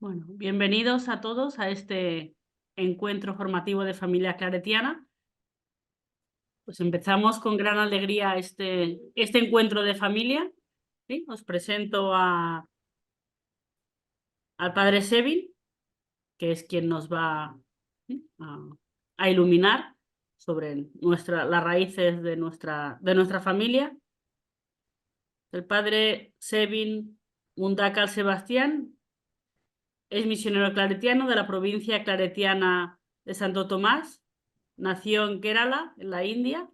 Bueno, bienvenidos a todos a este encuentro formativo de familia claretiana. Pues empezamos con gran alegría este encuentro de familia. ¿Sí? Os presento al padre Sevin, que es quien nos va, ¿sí?, a iluminar sobre las raíces de nuestra familia. El padre Sevin Mundacal Sebastián es misionero claretiano de la provincia claretiana de Santo Tomás. Nació en Kerala, en la India.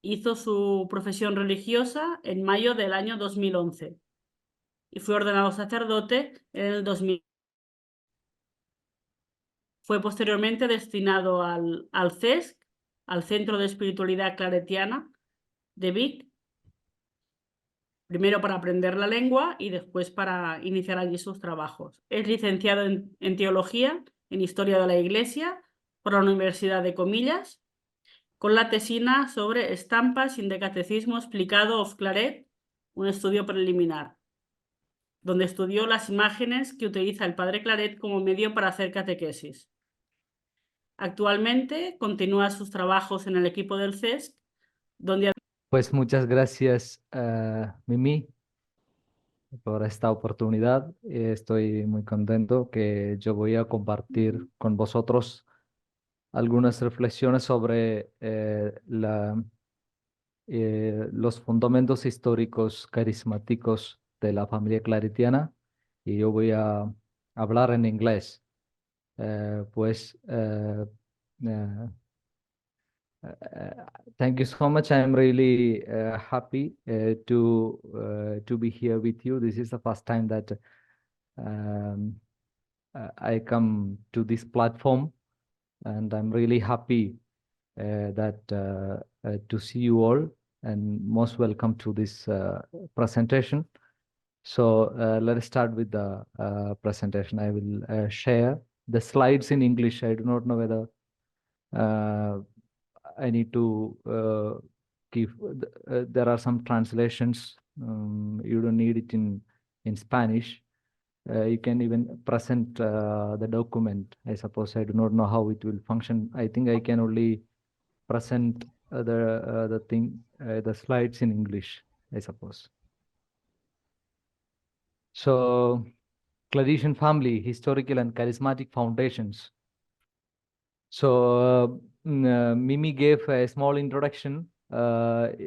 Hizo su profesión religiosa en mayo del año 2011 y fue ordenado sacerdote en el 2000. Fue posteriormente destinado al CESC, al Centro de Espiritualidad Claretiana de Vic, primero para aprender la lengua y después para iniciar allí sus trabajos. Es licenciado en Teología, en Historia de la Iglesia, por la Universidad de Comillas, con la tesina sobre Estampas in the Catecismo explicado of Claret, un estudio preliminar, donde estudió las imágenes que utiliza el padre Claret como medio para hacer catequesis. Actualmente continúa sus trabajos en el equipo del CESC, donde... Pues muchas gracias, Mimi, por esta oportunidad. Estoy muy contento que yo voy a compartir con vosotros algunas reflexiones sobre los fundamentos históricos carismáticos de la familia claretiana, y yo voy a hablar en inglés. Uh, Thank you so much. I'm really happy to be here with you. This is the first time that um, I come to this platform, and I'm really happy to see you all, and most welcome to this presentation. So let us start with the presentation. I will share the slides in English. I do not know whether I need to give. There are some translations. You don't need it in Spanish. You can even present the document. I suppose I do not know how it will function. I think I can only present the slides in English, I suppose. So, Claretian family, historical and charismatic foundations. So Mimi gave a small introduction about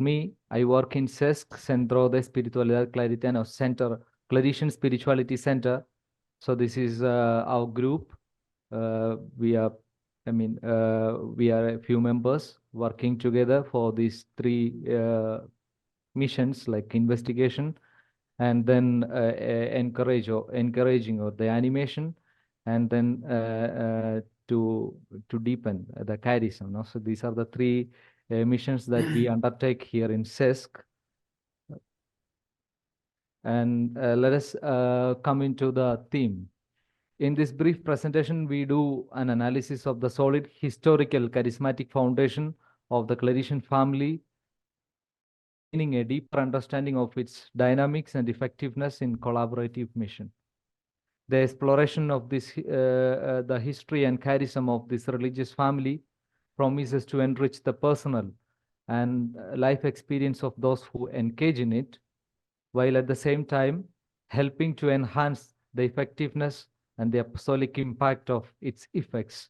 me. I work in CESC, Centro de Espiritualidad Claretiana Center, Claretian Spirituality Center. So this is our group. We are a few members working together for these three missions, like investigation, and then encouraging or the animation, and then to deepen the charism. No? So these are the three missions that we undertake here in CESC. And let us come into the theme. In this brief presentation, we do an analysis of the solid historical charismatic foundation of the Claretian family, gaining a deeper understanding of its dynamics and effectiveness in collaborative mission. The exploration of the history and charism of this religious family promises to enrich the personal and life experience of those who engage in it, while at the same time helping to enhance the effectiveness and the apostolic impact of its effects.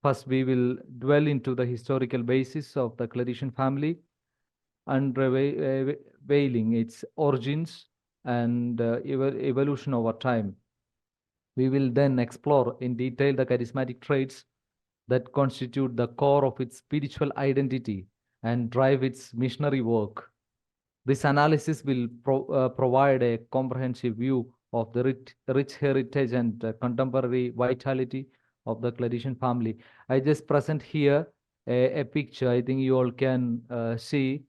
First, we will dwell into the historical basis of the Claretian family, unveiling its origins and evolution over time. We will then explore in detail the charismatic traits that constitute the core of its spiritual identity and drive its missionary work. This analysis will provide a comprehensive view of the rich heritage and contemporary vitality of the Claretian family. I just present here a picture. I think you all can see.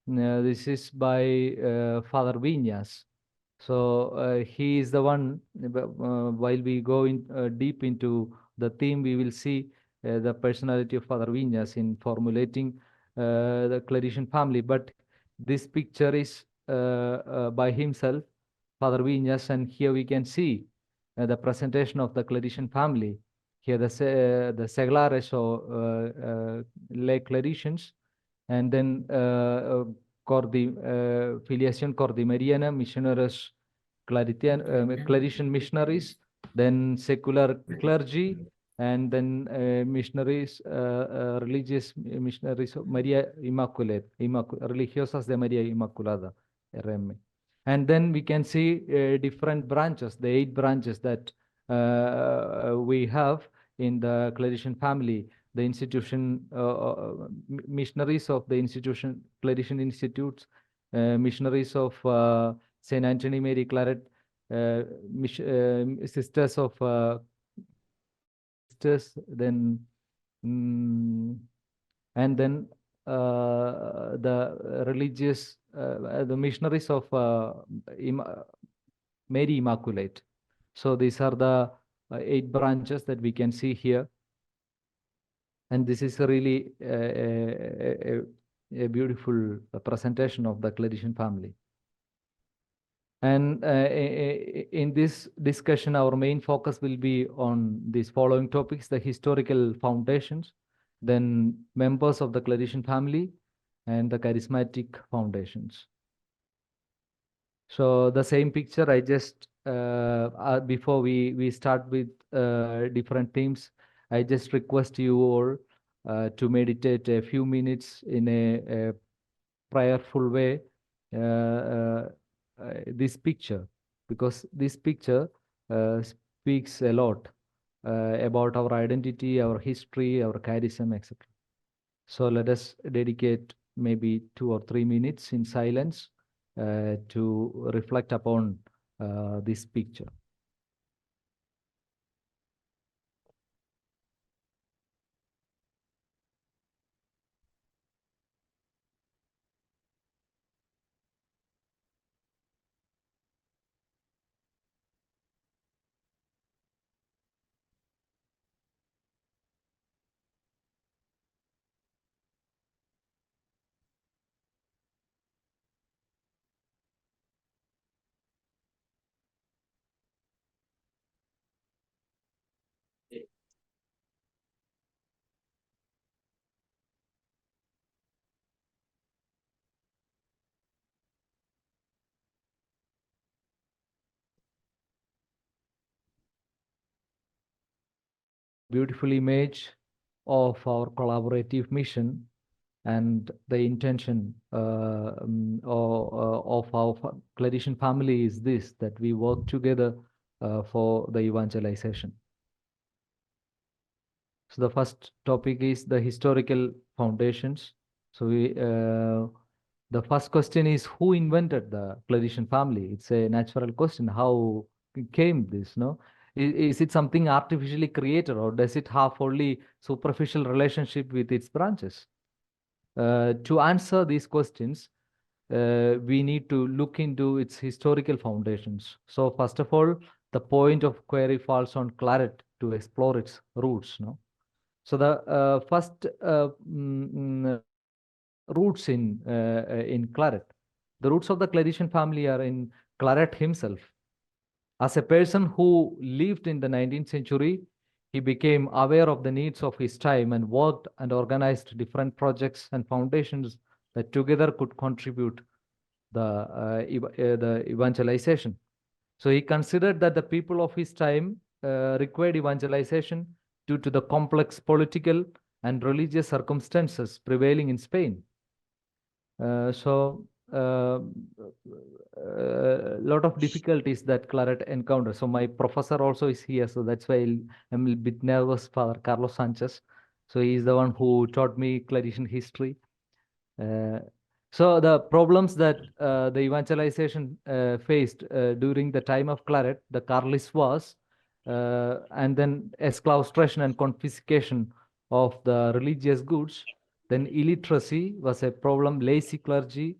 This is by Father Viñas. So he is the one. While we go deep into the theme, we will see the personality of Father Viñas in formulating the Claretian family. But this picture is by himself. Father Vinyas, and here we can see the presentation of the Claretian family. Here the Seglares or lay Claretians, and then Filiación Cordimeriana, Missionaries Claretian missionaries, then secular clergy, and then missionaries, religious missionaries of Maria Immaculate, Religiosas de María Inmaculada, RM. And then we can see different branches, the 8 branches that we have in the Claretian family, the institution, missionaries of the institution, Claretian institutes, missionaries of Saint Anthony Mary Claret, sisters of sisters, then and then the religious, the missionaries of Mary Immaculate. So these are the 8 branches that we can see here. And this is a really a beautiful presentation of the Claretian family. And in this discussion, our main focus will be on these following topics: the historical foundations, then members of the Claretian family, and the charismatic foundations. So the same picture I just, before we start with different themes, I just request you all to meditate a few minutes in a prayerful way this picture, because this picture speaks a lot about our identity, our history, our charism, etc. So let us dedicate maybe 2 or 3 minutes in silence to reflect upon this picture. Beautiful image of our collaborative mission and the intention of our Claretian family is this, that we work together for the evangelization. So the first topic is the historical foundations. So the first question is, who invented the Claretian family? It's a natural question. How came this? No, is it something artificially created, or does it have only superficial relationship with its branches? To answer these questions, we need to look into its historical foundations. So first of all, the point of query falls on Claret to explore its roots. No, so the first roots in Claret, the roots of the Claretian family are in Claret himself. As a person who lived in the 19th century, he became aware of the needs of his time and worked and organized different projects and foundations that together could contribute the evangelization. So he considered that the people of his time required evangelization due to the complex political and religious circumstances prevailing in Spain. A lot of difficulties that Claret encountered. So my professor also is here, so that's why I'm a bit nervous, Father Carlos Sanchez. So he is the one who taught me Claretian history. So the problems that the evangelization faced during the time of Claret, the Carlist wars, and then exclavation and confiscation of the religious goods, then illiteracy was a problem, lazy clergy,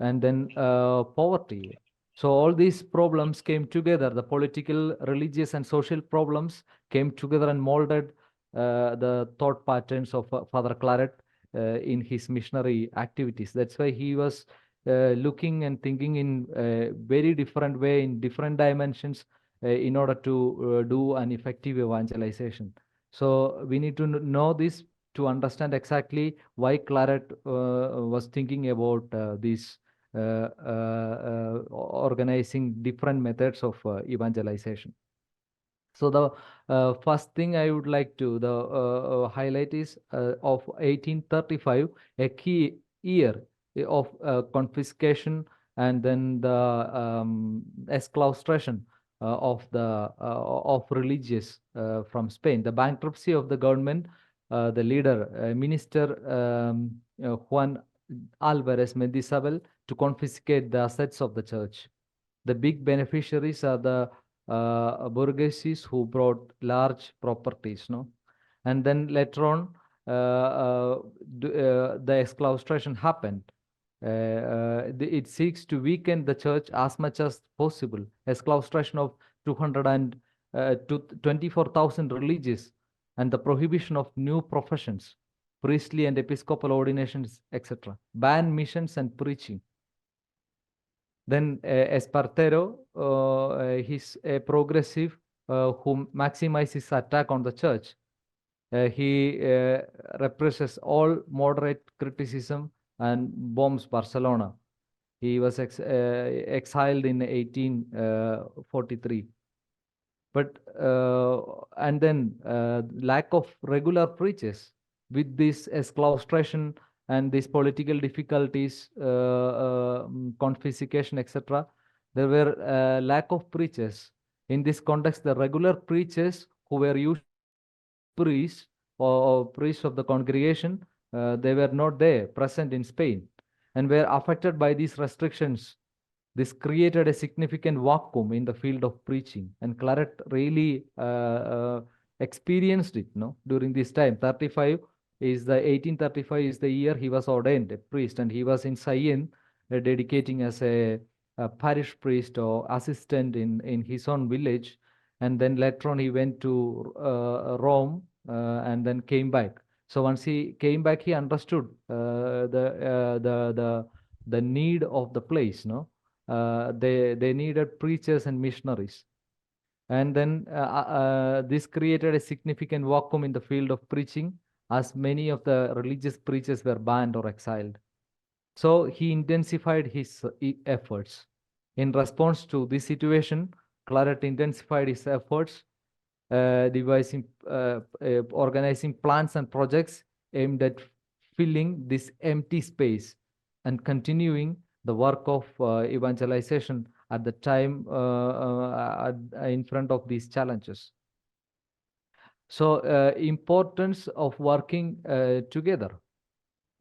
and then poverty. So all these problems came together. The political, religious, and social problems came together and molded the thought patterns of Father Claret in his missionary activities. That's why he was looking and thinking in a very different way, in different dimensions, in order to do an effective evangelization. So we need to know this to understand exactly why Claret was thinking about this organizing different methods of evangelization. So the first thing I would like to highlight is of 1835, a key year of confiscation and then the exclaustration of religious from Spain. The bankruptcy of the government, the leader, Minister Juan Alvarez Mendizabal, to confiscate the assets of the church. The big beneficiaries are the bourgeoisie who brought large properties, no? And then later on, the exclaustration happened. It seeks to weaken the church as much as possible. Exclaustration of 200 and 24,000 religious, and the prohibition of new professions, priestly and episcopal ordinations, etc. Ban missions and preaching. Then Espartero, he's a progressive who maximizes attack on the church. He represses all moderate criticism and bombs Barcelona. He was exiled in 1843. But and then lack of regular preachers with this exclaustration and these political difficulties, confiscation, etc. There were lack of preachers. In this context, the regular preachers who were usually priests or priests of the congregation, they were not there present in Spain and were affected by these restrictions. This created a significant vacuum in the field of preaching, and Claret really experienced it, no, during this time. 1835 is the year he was ordained a priest, and he was in Sion, dedicating as a parish priest or assistant in his own village, and then later on he went to Rome and then came back. So once he came back, he understood the need of the place, no. They needed preachers and missionaries. And then this created a significant vacuum in the field of preaching, as many of the religious preachers were banned or exiled. So he intensified his efforts. In response to this situation, Claret intensified his efforts, devising, organizing plans and projects aimed at filling this empty space and continuing the work of evangelization at the time in front of these challenges. So importance of working together.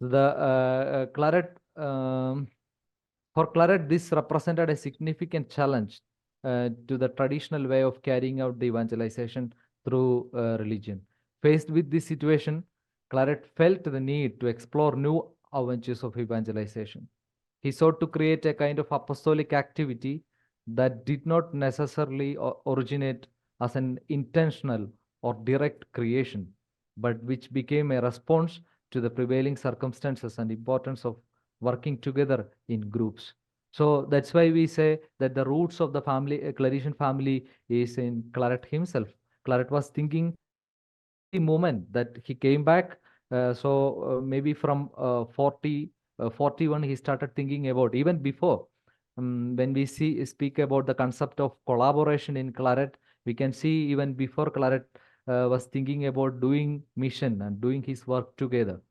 The Claret, for Claret, this represented a significant challenge to the traditional way of carrying out the evangelization through religion. Faced with this situation, Claret felt the need to explore new avenues of evangelization. He sought to create a kind of apostolic activity that did not necessarily originate as an intentional or direct creation, but which became a response to the prevailing circumstances and importance of working together in groups. So that's why we say that the roots of the family, Claretian family, is in Claret himself. Claret was thinking the moment that he came back. Maybe from 41, he started thinking about, even before, when we speak about the concept of collaboration in Claret, we can see even before Claret was thinking about doing mission and doing his work together.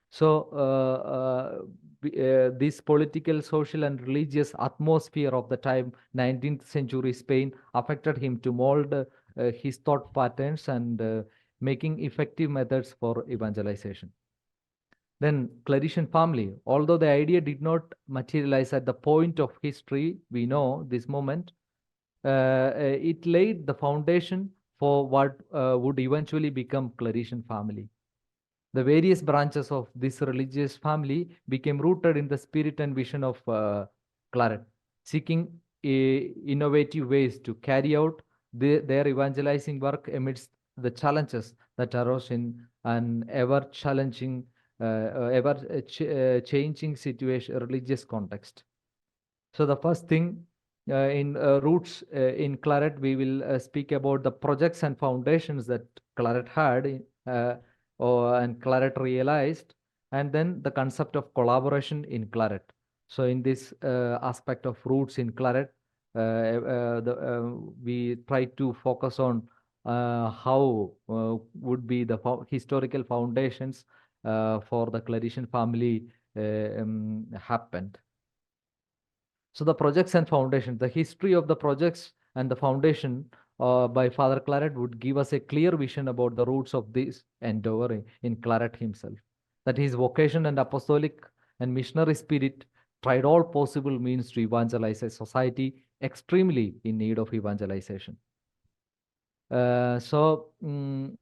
So this political, social, and religious atmosphere of the time, 19th century Spain, affected him to mold his thought patterns and making effective methods for evangelization. Then Claretian family, although the idea did not materialize at the point of history, we know this moment, it laid the foundation for what would eventually become Claretian family. The various branches of this religious family became rooted in the spirit and vision of Claret, seeking innovative ways to carry out their evangelizing work amidst the challenges that arose in an ever challenging changing situation, religious context. So the first thing in roots in Claret, we will speak about the projects and foundations that Claret had and Claret realized, and then the concept of collaboration in Claret. So in this aspect of roots in Claret, we try to focus on how would be the historical foundations for the Claretian family happened. So the projects and foundation, the history of the projects and the foundation by Father Claret would give us a clear vision about the roots of this endeavor in Claret himself. That his vocation and apostolic and missionary spirit tried all possible means to evangelize a society extremely in need of evangelization. So in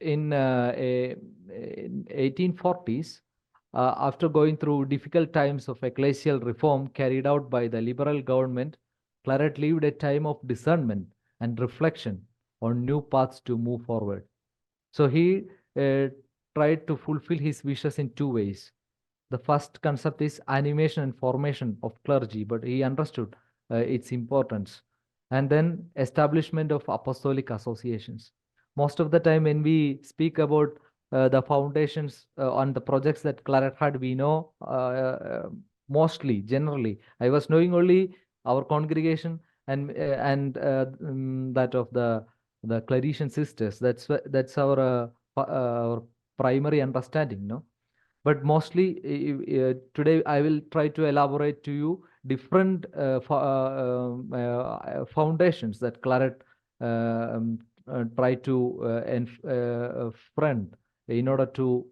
1840s, after going through difficult times of ecclesial reform carried out by the liberal government, Claret lived a time of discernment and reflection on new paths to move forward. So he uh, tried to fulfill his wishes in two ways. The first concept is animation and formation of clergy, but he understood its importance. And then establishment of apostolic associations. Most of the time, when we speak about the foundations on the projects that Claret had, we know mostly, generally. I was knowing only our congregation and that of the Claretian sisters. That's our primary understanding, no? But mostly today I will try to elaborate to you different foundations that Claret try to friend in order to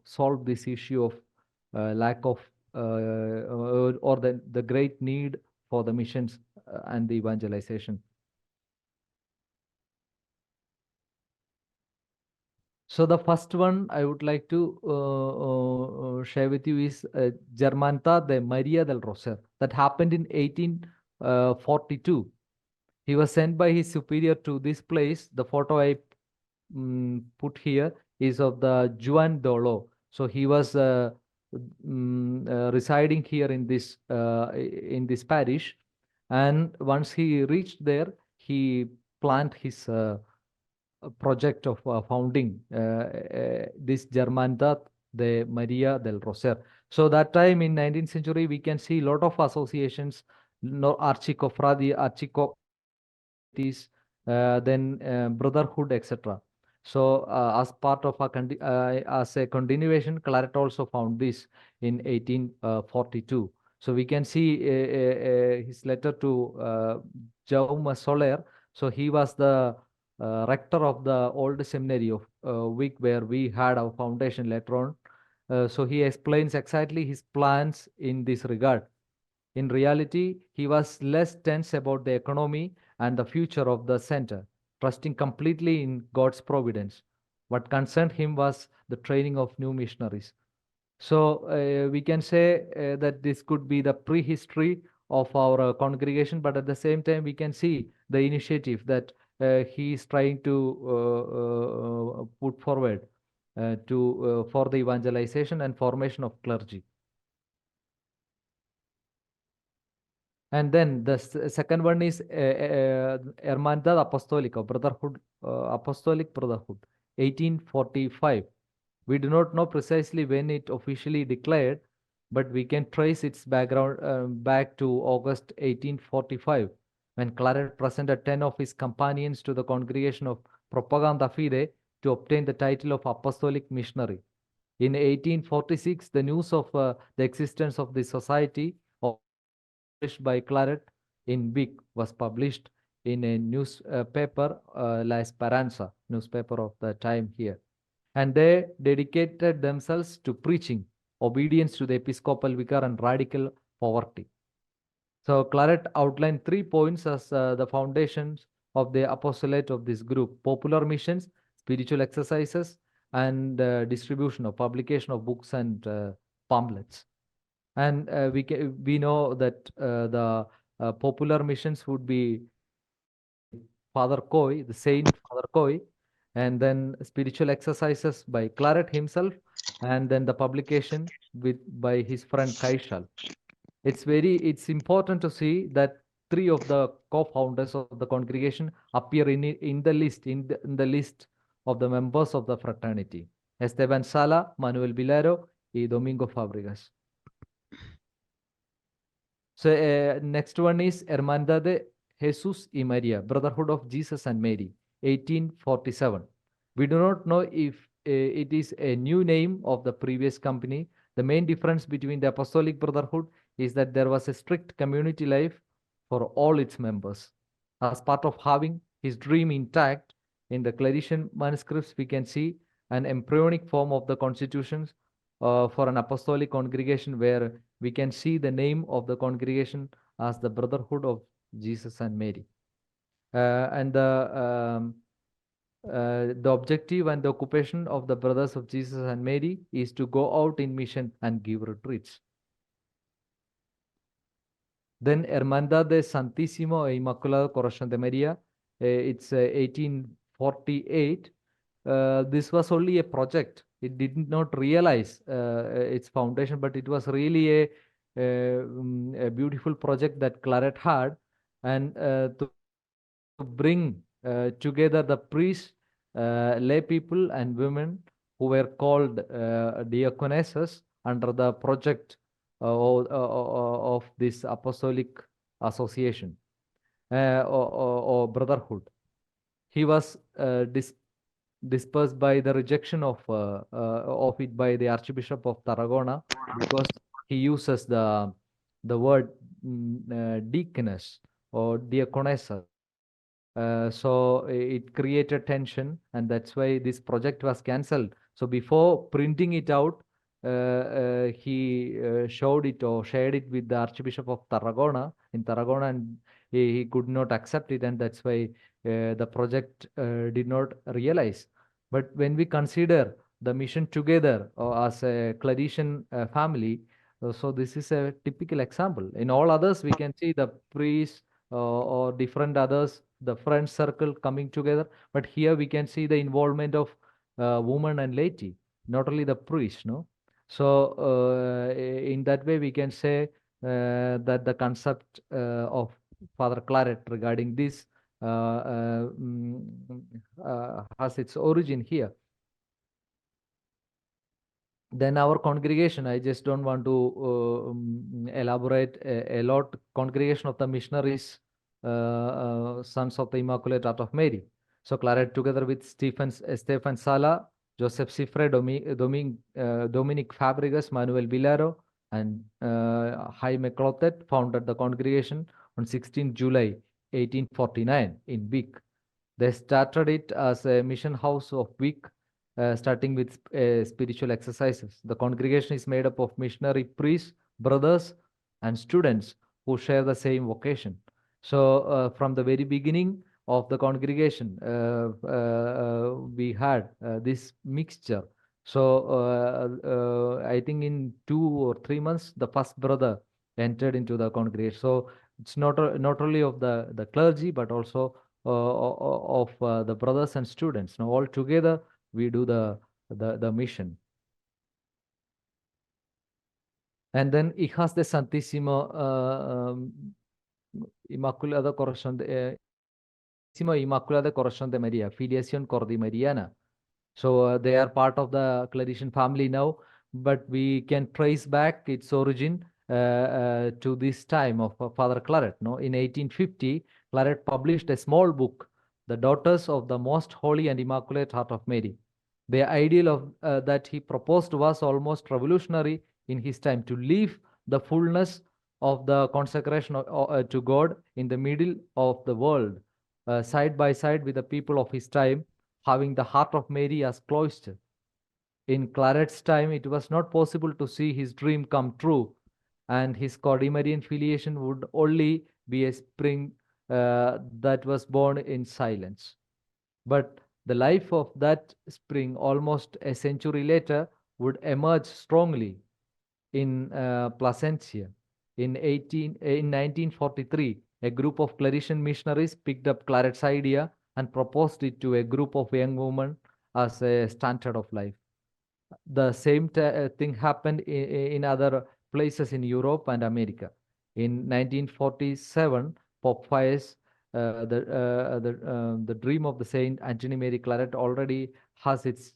solve this issue of lack of or the great need for the missions and the evangelization. So the first one I would like to share with you is Germanta de Maria del Roser that happened in 1842. He was sent by his superior to this place. The photo I put here is of the Juan Dolo. So he was residing here in this parish, and once he reached there, he planned his project of founding this Germanidad de Maria del Roser. So that time in 19th century, we can see a lot of associations, no, archicofrades, then brotherhood, etc. So as part of as a continuation, Claret also found this in 1842. So we can see his letter to Jaume Soler. So he was the rector of the old seminary of Wick, where we had our foundation later on. So he explains exactly his plans in this regard. In reality, he was less tense about the economy and the future of the center, trusting completely in God's providence. What concerned him was the training of new missionaries. So we can say that this could be the prehistory of our congregation, but at the same time, we can see the initiative that he is trying to put forward for the evangelization and formation of clergy. And then the second one is Hermandad Apostolica, Brotherhood, Apostolic Brotherhood, 1845. We do not know precisely when it officially declared, but we can trace its background back to August 1845, when Claret presented 10 of his companions to the congregation of Propaganda Fide to obtain the title of Apostolic Missionary. In 1846, the news of the existence of the society published by Claret in Vic was published in a newspaper, La Esperanza, newspaper of the time here. And they dedicated themselves to preaching, obedience to the episcopal vicar, and radical poverty. So Claret outlined 3 points as the foundations of the apostolate of this group: popular missions, spiritual exercises, and distribution or publication of books and pamphlets. And we know that the popular missions would be Father Coy, the Saint Father Coy, and then spiritual exercises by Claret himself, and then the publication by his friend Kaishal. It's important to see that three of the co-founders of the congregation appear in the list of the members of the fraternity: Esteban Sala, Manuel Vilaro, y Domingo Fabregas. So next one is Hermandad de Jesus y María, Brotherhood of Jesus and Mary, 1847. We do not know if it is a new name of the previous company. The main difference between the Apostolic Brotherhood is that there was a strict community life for all its members. As part of having his dream intact, in the Claretian manuscripts, we can see an embryonic form of the constitutions for an apostolic congregation, where we can see the name of the congregation as the Brotherhood of Jesus and Mary. And the objective and the occupation of the Brothers of Jesus and Mary is to go out in mission and give retreats. Then Hermandad de Santísimo e Inmaculado Corazón de María, it's 1848. This was only a project. It did not realize its foundation, but it was really a beautiful project that Claret had, and to bring together the priests, lay people, and women who were called diaconesses under the project of this apostolic association or brotherhood. He was dispersed by the rejection of it by the Archbishop of Tarragona, because he uses the word deaconess or diaconessa. So it created tension, and that's why this project was cancelled. So before printing it out, he showed it or shared it with the Archbishop of Tarragona in Tarragona, and he could not accept it, and that's why the project did not realize. But when we consider the mission together as a Claretian family, so this is a typical example. In all others, we can see the priests or different others, the friend circle coming together. But here we can see the involvement of women and laity, not only the priest, no? So in that way, we can say that the concept of Father Claret regarding this has its origin here. Then our congregation, I just don't want to elaborate a lot. Congregation of the Missionaries, Sons of the Immaculate Heart of Mary. So Claret, together with Stefan Sala, Joseph Cifre, Dominic Fabregas, Manuel Vilaro, and Jaime Clotet, founded the congregation on 16 July 1849 in Vic. They started it as a mission house of Vic, starting with spiritual exercises. The congregation is made up of missionary priests, brothers, and students who share the same vocation. So from the very beginning of the congregation, we had this mixture. So I think in 2 or 3 months, the first brother entered into the congregation. So it's not only of the clergy, but also of the brothers and students. Now all together we do the mission. And then Hijas de Santísimo Inmaculada Corazón de María, Filiación Cordimeriana. So they are part of the Claretian family now, but we can trace back its origin to this time of Father Claret. No, in 1850, Claret published a small book, The Daughters of the Most Holy and Immaculate Heart of Mary. The ideal of that he proposed was almost revolutionary in his time: to leave the fullness of the consecration to God in the middle of the world, side by side with the people of his time, having the heart of Mary as cloister. In Claret's time, it was not possible to see his dream come true, and his Cordimerian filiation would only be a spring that was born in silence. But the life of that spring, almost a century later, would emerge strongly in Plasencia. In 1943, a group of Claretian missionaries picked up Claret's idea and proposed it to a group of young women as a standard of life. The same thing happened in other places in Europe and America. In 1947, Pope Pius, the dream of the Saint Anthony Mary Claret already has its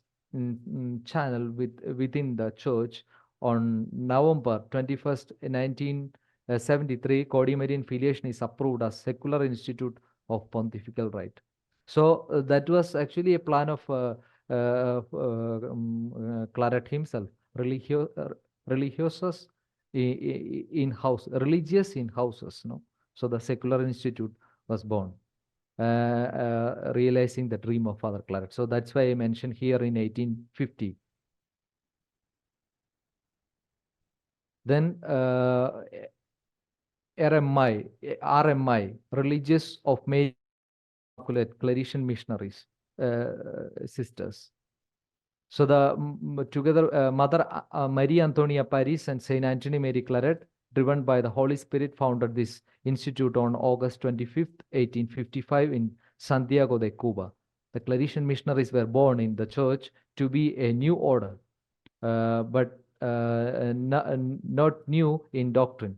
channel within the church. On November 21st, 1973, Cordimarian filiation is approved as secular institute of pontifical right. So that was actually a plan of Claret himself, religious in house, religious in houses. No, so the secular institute was born, realizing the dream of Father Claret. So that's why I mentioned here in 1850. Then RMI, Religious of Mary Claretian Missionaries, sisters. So the together Mother Maria Antonia Paris and Saint Anthony Mary Claret, driven by the Holy Spirit, founded this institute on August 25th, 1855 in Santiago de Cuba. The Claretian missionaries were born in the church to be a new order, but not new in doctrine,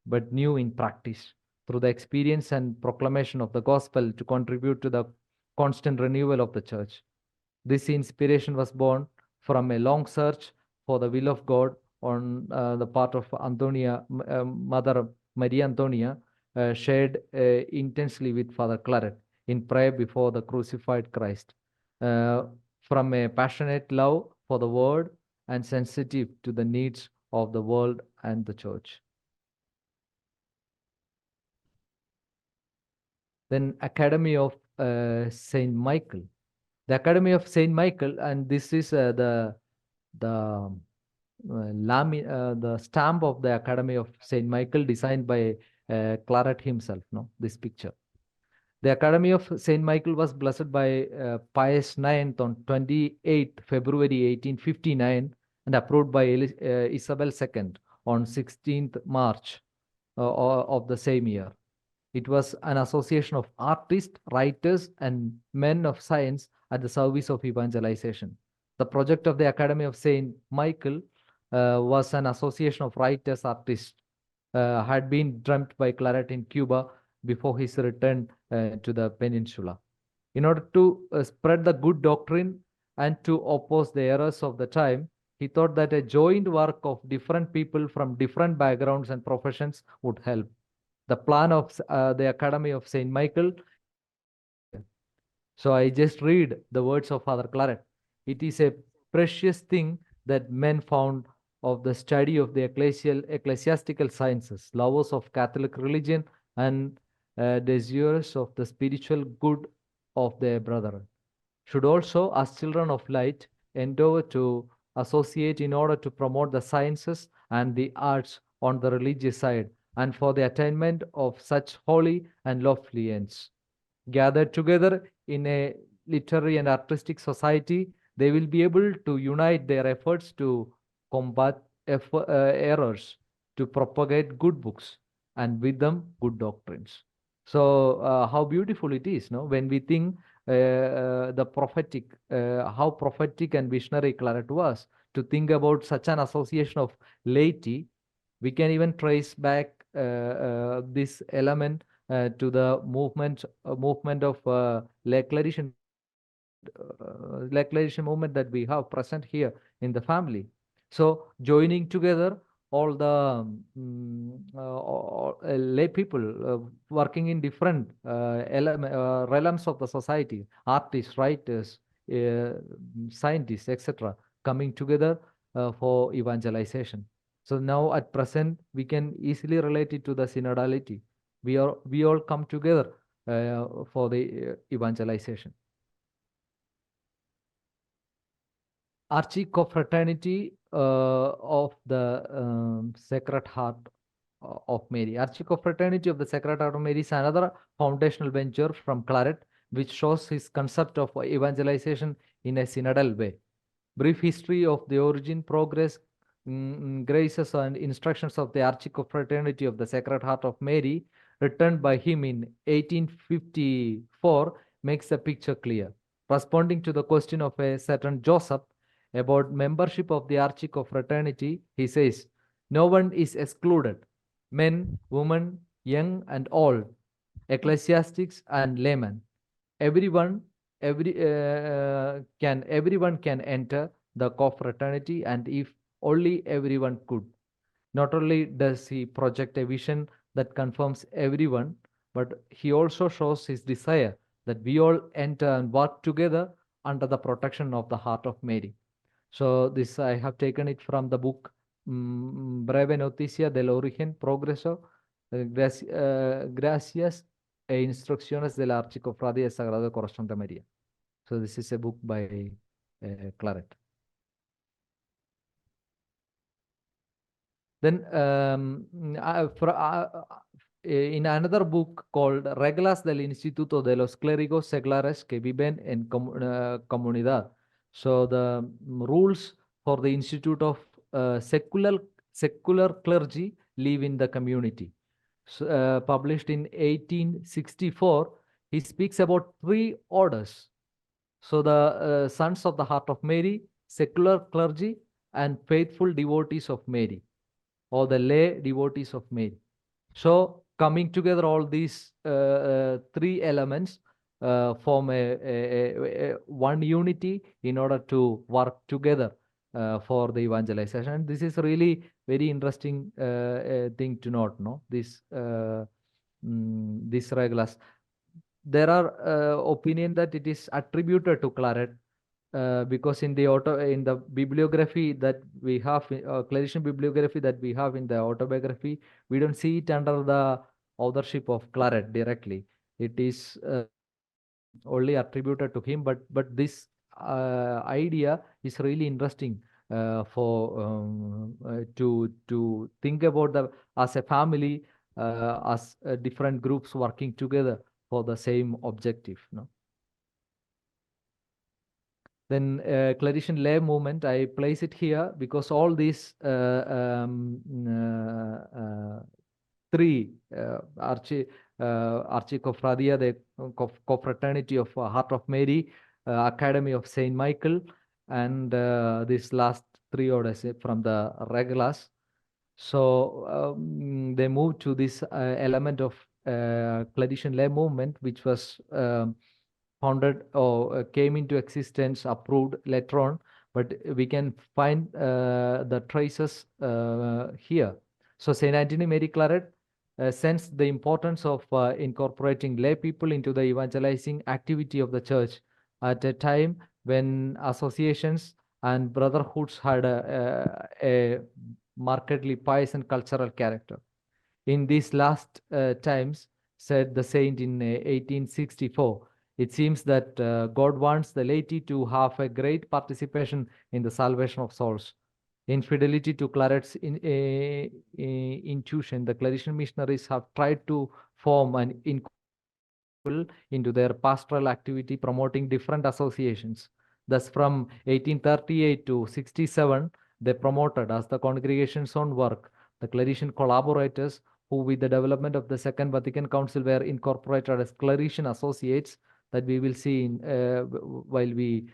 but new in practice, through the experience and proclamation of the gospel to contribute to the constant renewal of the church. This inspiration was born from a long search for the will of God on the part of Mother Maria Antonia, shared intensely with Father Claret in prayer before the crucified Christ. From a passionate love for the word and sensitive to the needs of the world and the church. Then Academy of Saint Michael. The Academy of Saint Michael, and this is the stamp of the Academy of Saint Michael, designed by Claret himself. No, this picture. The Academy of Saint Michael was blessed by Pius IX on 28th February 1859 and approved by Isabel II on 16th March of the same year. It was an association of artists, writers, and men of science at the service of evangelization. The project of the Academy of Saint Michael was an association of writers, artists, had been dreamt by Claret in Cuba before his return to the peninsula. In order to spread the good doctrine and to oppose the errors of the time, he thought that a joint work of different people from different backgrounds and professions would help. The plan of the Academy of Saint Michael. So I just read the words of Father Claret. It is a precious thing that men found of the study of the ecclesiastical sciences, lovers of Catholic religion, and desirous of the spiritual good of their brethren, should also, as children of light, endeavor to associate in order to promote the sciences and the arts on the religious side, and for the attainment of such holy and lofty ends. Gathered together in a literary and artistic society, they will be able to unite their efforts to combat errors, to propagate good books, and with them good doctrines. So how beautiful it is, no? When we think the prophetic, how prophetic and visionary Claret was, to think about such an association of laity. We can even trace back this element to the movement of lay Claretian movement that we have present here in the family. So joining together all the lay people working in different realms of the society, artists, writers, scientists, etc., coming together for evangelization. So now at present, we can easily relate it to the synodality. We all come together for the evangelization. Archie-Confraternity of the Sacred Heart of Mary. Archie-Confraternity of the Sacred Heart of Mary is another foundational venture from Claret, which shows his concept of evangelization in a synodal way. Brief history of the origin, progress, graces, and instructions of the Archie-Confraternity of the Sacred Heart of Mary, written by him in 1854, makes the picture clear. Responding to the question of a certain Joseph about membership of the Archico-Fraternity, he says, no one is excluded. Men, women, young and old, ecclesiastics and laymen. Everyone, everyone can enter the confraternity, and if only everyone could. Not only does he project a vision that confirms everyone, but he also shows his desire that we all enter and work together under the protection of the heart of Mary. So this I have taken it from the book Breve Noticia del Origen Progreso, Gracias e Instrucciones de la Archicofradía del Sagrado Corazón de María. So this is a book by Claret. Then in another book called Reglas del Instituto de los Clérigos Seglares que viven en comunidad. So the rules for the Institute of secular clergy live in the community. So, published in 1864, he speaks about 3 orders. So the Sons of the Heart of Mary, secular clergy, and faithful devotees of Mary, or the lay devotees of Mary. So coming together, all these 3 elements form one unity in order to work together for the evangelization. And this is really very interesting thing to note, no? These regulars. There are opinion that it is attributed to Claret, because in the bibliography that we have, Claretian bibliography that we have in the autobiography, we don't see it under the authorship of Claret directly. It is only attributed to him, but this idea is really interesting to think about the as a family, as different groups working together for the same objective, no? Then Claretian lay movement, I place it here because all these 3 Archicofradia, the Confraternity of Heart of Mary, Academy of Saint Michael, and these last 3 orders from the Regulars. So they moved to this element of Claretian lay movement, which was founded or came into existence, approved later on, but we can find the traces here. So Saint Anthony Mary Claret sensed the importance of incorporating lay people into the evangelizing activity of the church at a time when associations and brotherhoods had a markedly pious and cultural character. In these last times, said the saint in 1864, it seems that God wants the laity to have a great participation in the salvation of souls. In fidelity to Claret's intuition, the Claretian missionaries have tried to form an into their pastoral activity, promoting different associations. Thus, from 1838 to 67, they promoted, as the congregation's own work, the Claretian collaborators, who with the development of the Second Vatican Council were incorporated as Claretian associates, that we will see in, while we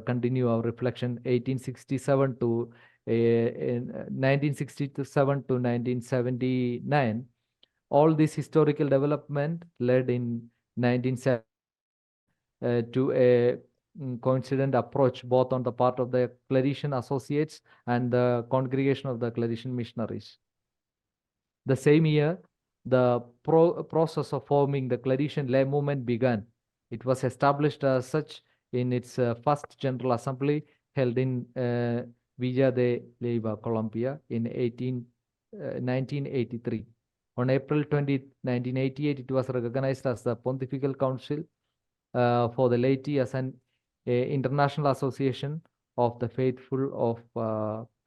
continue our reflection, 1867 to 1967 to 1979. All this historical development led in 1970 to a coincident approach both on the part of the Claretian associates and the congregation of the Claretian missionaries. The same year, the process of forming the Claretian lay movement began. It was established as such in its first General Assembly held in Villa de Leyva, Colombia in 1983. On April 20, 1988, it was recognized as the Pontifical Council for the laity as an international association of the faithful of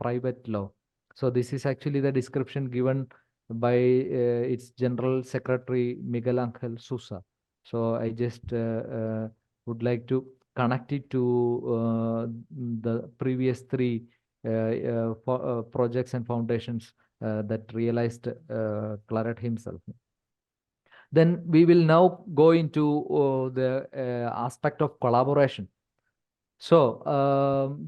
private law. So this is actually the description given by its General Secretary Miguel Angel Sousa. So I just would like to connect it to the previous 3 projects and foundations that realized Claret himself. Then we will now go into the aspect of collaboration. So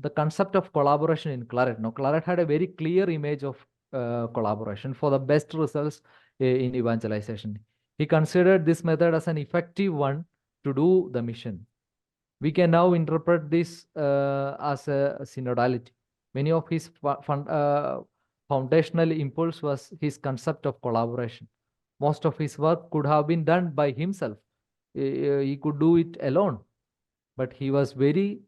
the concept of collaboration in Claret. Now, Claret had a very clear image of collaboration for the best results in evangelization. He considered this method as an effective one to do the mission. We can now interpret this as a synodality. Many of his foundational impulse was his concept of collaboration. Most of his work could have been done by himself. He could do it alone, but he was very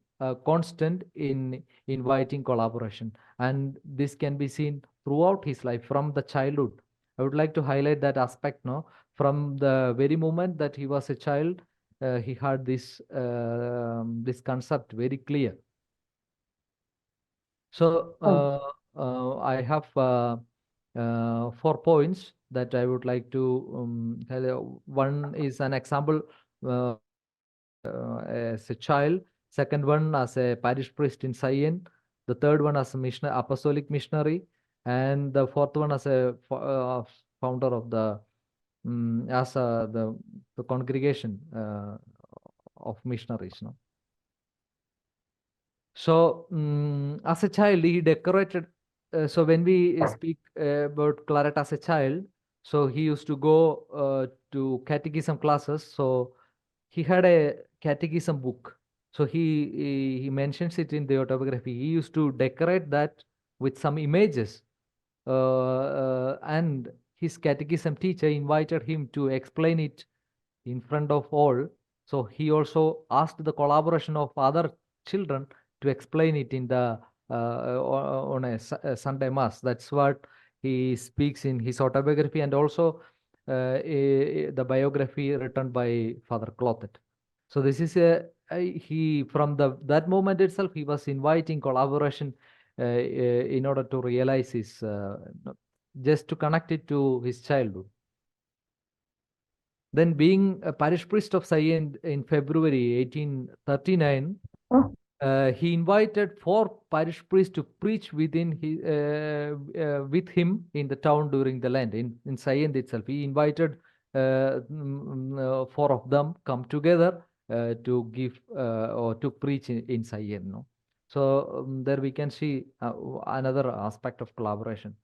constant in inviting collaboration, and this can be seen throughout his life from the childhood. I would like to highlight that aspect. No, from the very moment that he was a child, he had this concept very clear. So I have 4 points that I would like to tell you. One is an example as a child. Second one as a parish priest in Sion. The third one as a apostolic missionary, and the fourth one as a founder of the as the congregation of missionaries. No? So as a child, he decorated. So when we speak about Claret as a child, so he used to go to catechism classes. So he had a catechism book. So he mentions it in the autobiography. He used to decorate that with some images, and his catechism teacher invited him to explain it in front of all. So he also asked the collaboration of other children to explain it in the on a Sunday mass. That's what he speaks in his autobiography, and also the biography written by Father Clotet. So this is he from that moment itself he was inviting collaboration in order to realize his just to connect it to his childhood. Then, being a parish priest of Sion in February 1839, he invited 4 parish priests to preach with him in the town during the Lent in Sion itself. He invited 4 of them come together to give or to preach in Sion. No? So there we can see another aspect of collaboration.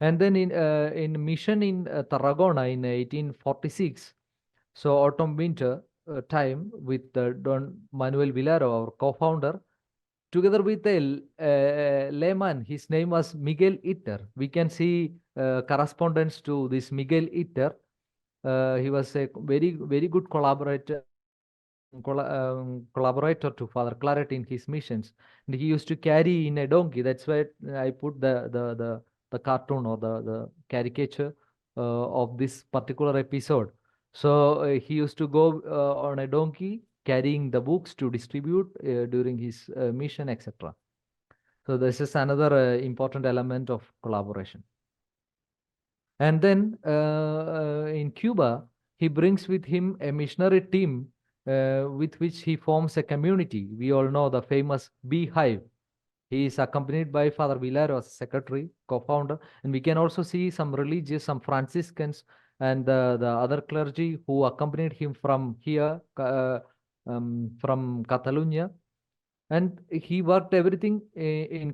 And then in mission in Tarragona in 1846, so autumn winter time with Don Manuel Villaro, our co-founder, together with a layman, his name was Miguel Itter. We can see correspondence to this Miguel Itter. He was a very good collaborator to Father Claret in his missions. And he used to carry in a donkey. That's why I put the cartoon or the caricature of this particular episode. So he used to go on a donkey carrying the books to distribute during his mission, etc. So this is another important element of collaboration. And then in Cuba, he brings with him a missionary team with which he forms a community. We all know the famous Beehive. He is accompanied by Father Villaro as secretary, co-founder, and we can also see some religious, some Franciscans, and the other clergy who accompanied him from here, from Catalonia. And he worked everything in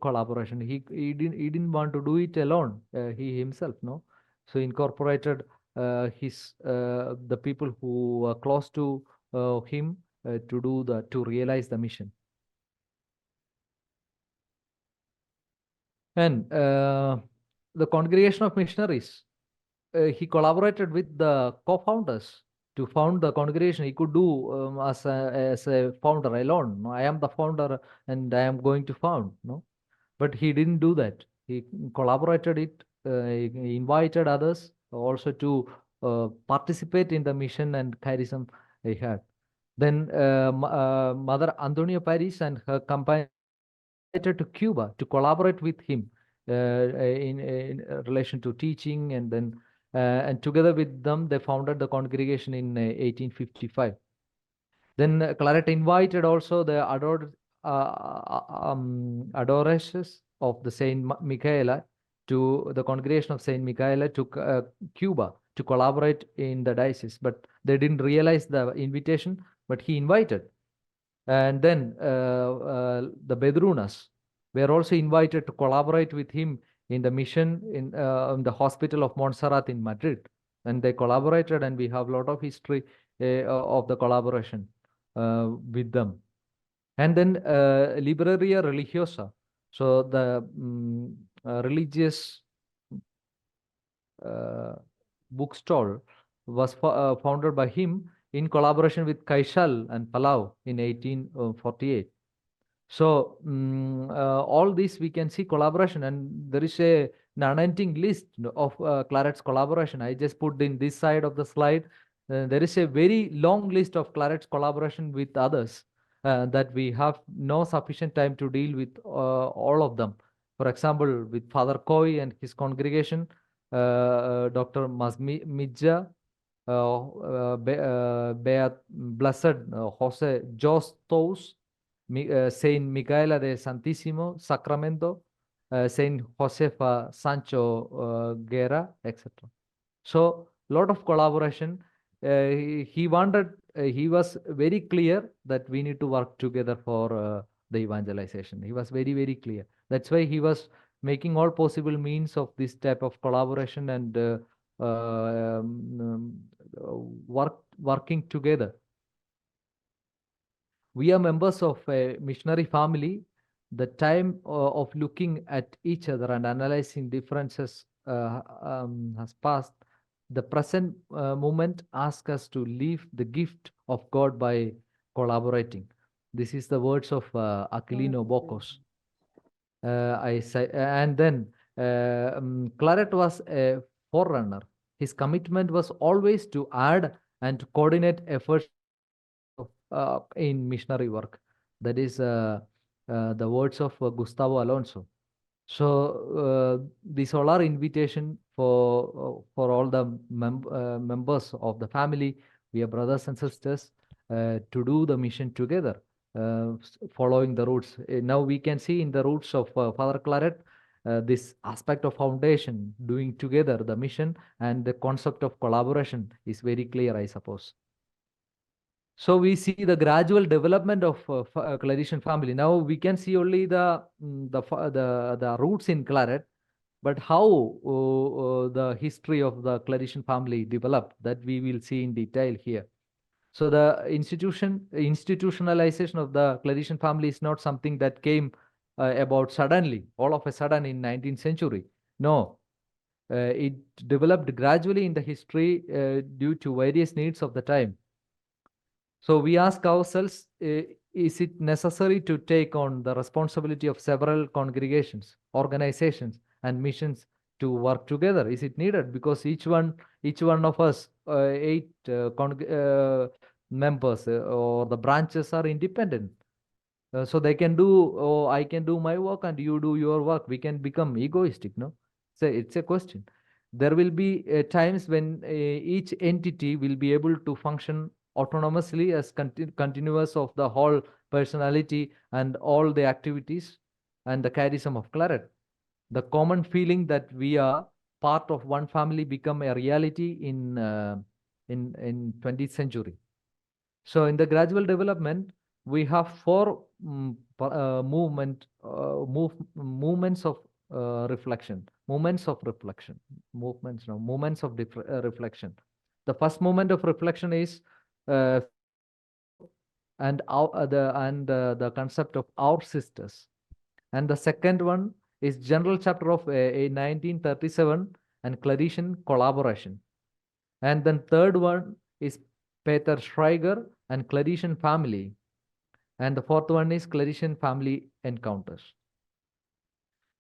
collaboration. He didn't want to do it alone. He himself, no. So incorporated the people who were close to him to realize the mission. And the Congregation of Missionaries, he collaborated with the co-founders to found the congregation. He could do as a founder alone. No, I am the founder and I am going to found. No, but he didn't do that. He collaborated it. He invited others also to participate in the mission and charism he had. Then Mother Antonio Paris and her companion to Cuba to collaborate with him in relation to teaching, and then and together with them they founded the congregation in 1855. Then Claret invited also the adoresses of the Saint Michaela to the congregation of Saint Michaela to Cuba to collaborate in the diocese, but they didn't realize the invitation, but he invited. And then the Bedrunas were also invited to collaborate with him in the mission in the hospital of Montserrat in Madrid. And they collaborated, and we have a lot of history of the collaboration with them. And then Libreria Religiosa, so the religious bookstall was founded by him in collaboration with Kaishal and Palau in 1848. So all this we can see collaboration, and there is an unending list of Claret's collaboration. I just put in this side of the slide. There is a very long list of Claret's collaboration with others that we have no sufficient time to deal with all of them. For example, with Father Coy and his congregation, Dr. Midja, Blessed Jose Jostos, Saint Micaela de Santissimo Sacramento, Saint Josefa Sancho Guerra, etc. So, lot of collaboration. He was very clear that we need to work together for the evangelization. He was very, very clear. That's why he was making all possible means of this type of collaboration and working together. We are members of a missionary family. The time of looking at each other and analyzing differences has passed. The present moment asks us to leave the gift of God by collaborating. This is the words of Aquilino Bocos. I say, and then Claret was a forerunner. His commitment was always to add and to coordinate efforts in missionary work. That is the words of Gustavo Alonso. So these all are invitation for all the members of the family. We are brothers and sisters to do the mission together, following the roots. Now we can see in the roots of Father Claret this aspect of foundation, doing together the mission, and the concept of collaboration is very clear, I suppose. So we see the gradual development of Claretian family. Now we can see only the roots in Claret, but how the history of the Claretian family developed, that we will see in detail here. So the institutionalization of the Claretian family is not something that came about suddenly, all of a sudden in 19th century. No, it developed gradually in the history due to various needs of the time. So we ask ourselves, is it necessary to take on the responsibility of several congregations, organizations, and missions to work together? Is it needed? Because each one of us, 8 members or the branches are independent. So they can do, oh, I can do my work and you do your work. We can become egoistic, no? So it's a question. There will be times when each entity will be able to function autonomously as continuous of the whole personality and all the activities and the charism of Claret. The common feeling that we are part of one family become a reality in 20th century. So in the gradual development, we have 4 movements of reflection. Movements of reflection. Movements of reflection. The first moment of reflection is the concept of our sisters, and the second one is general chapter of 1937 and Claretian collaboration, and then third one is Peter Schreiger and Claretian family, and the fourth one is Claretian family encounters.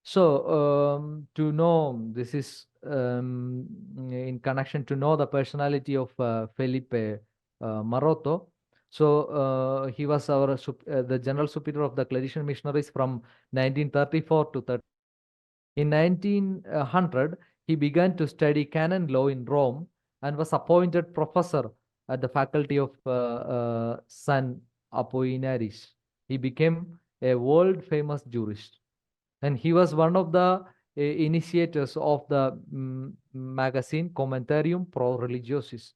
So to know, this is in connection to know the personality of Felipe Maroto. So he was the general superior of the Claretian missionaries from 1934 to 30. In 1900, he began to study canon law in Rome and was appointed professor at the faculty of San Apollinaris. He became a world famous jurist. And he was one of the initiators of the magazine Commentarium Pro Religiosis.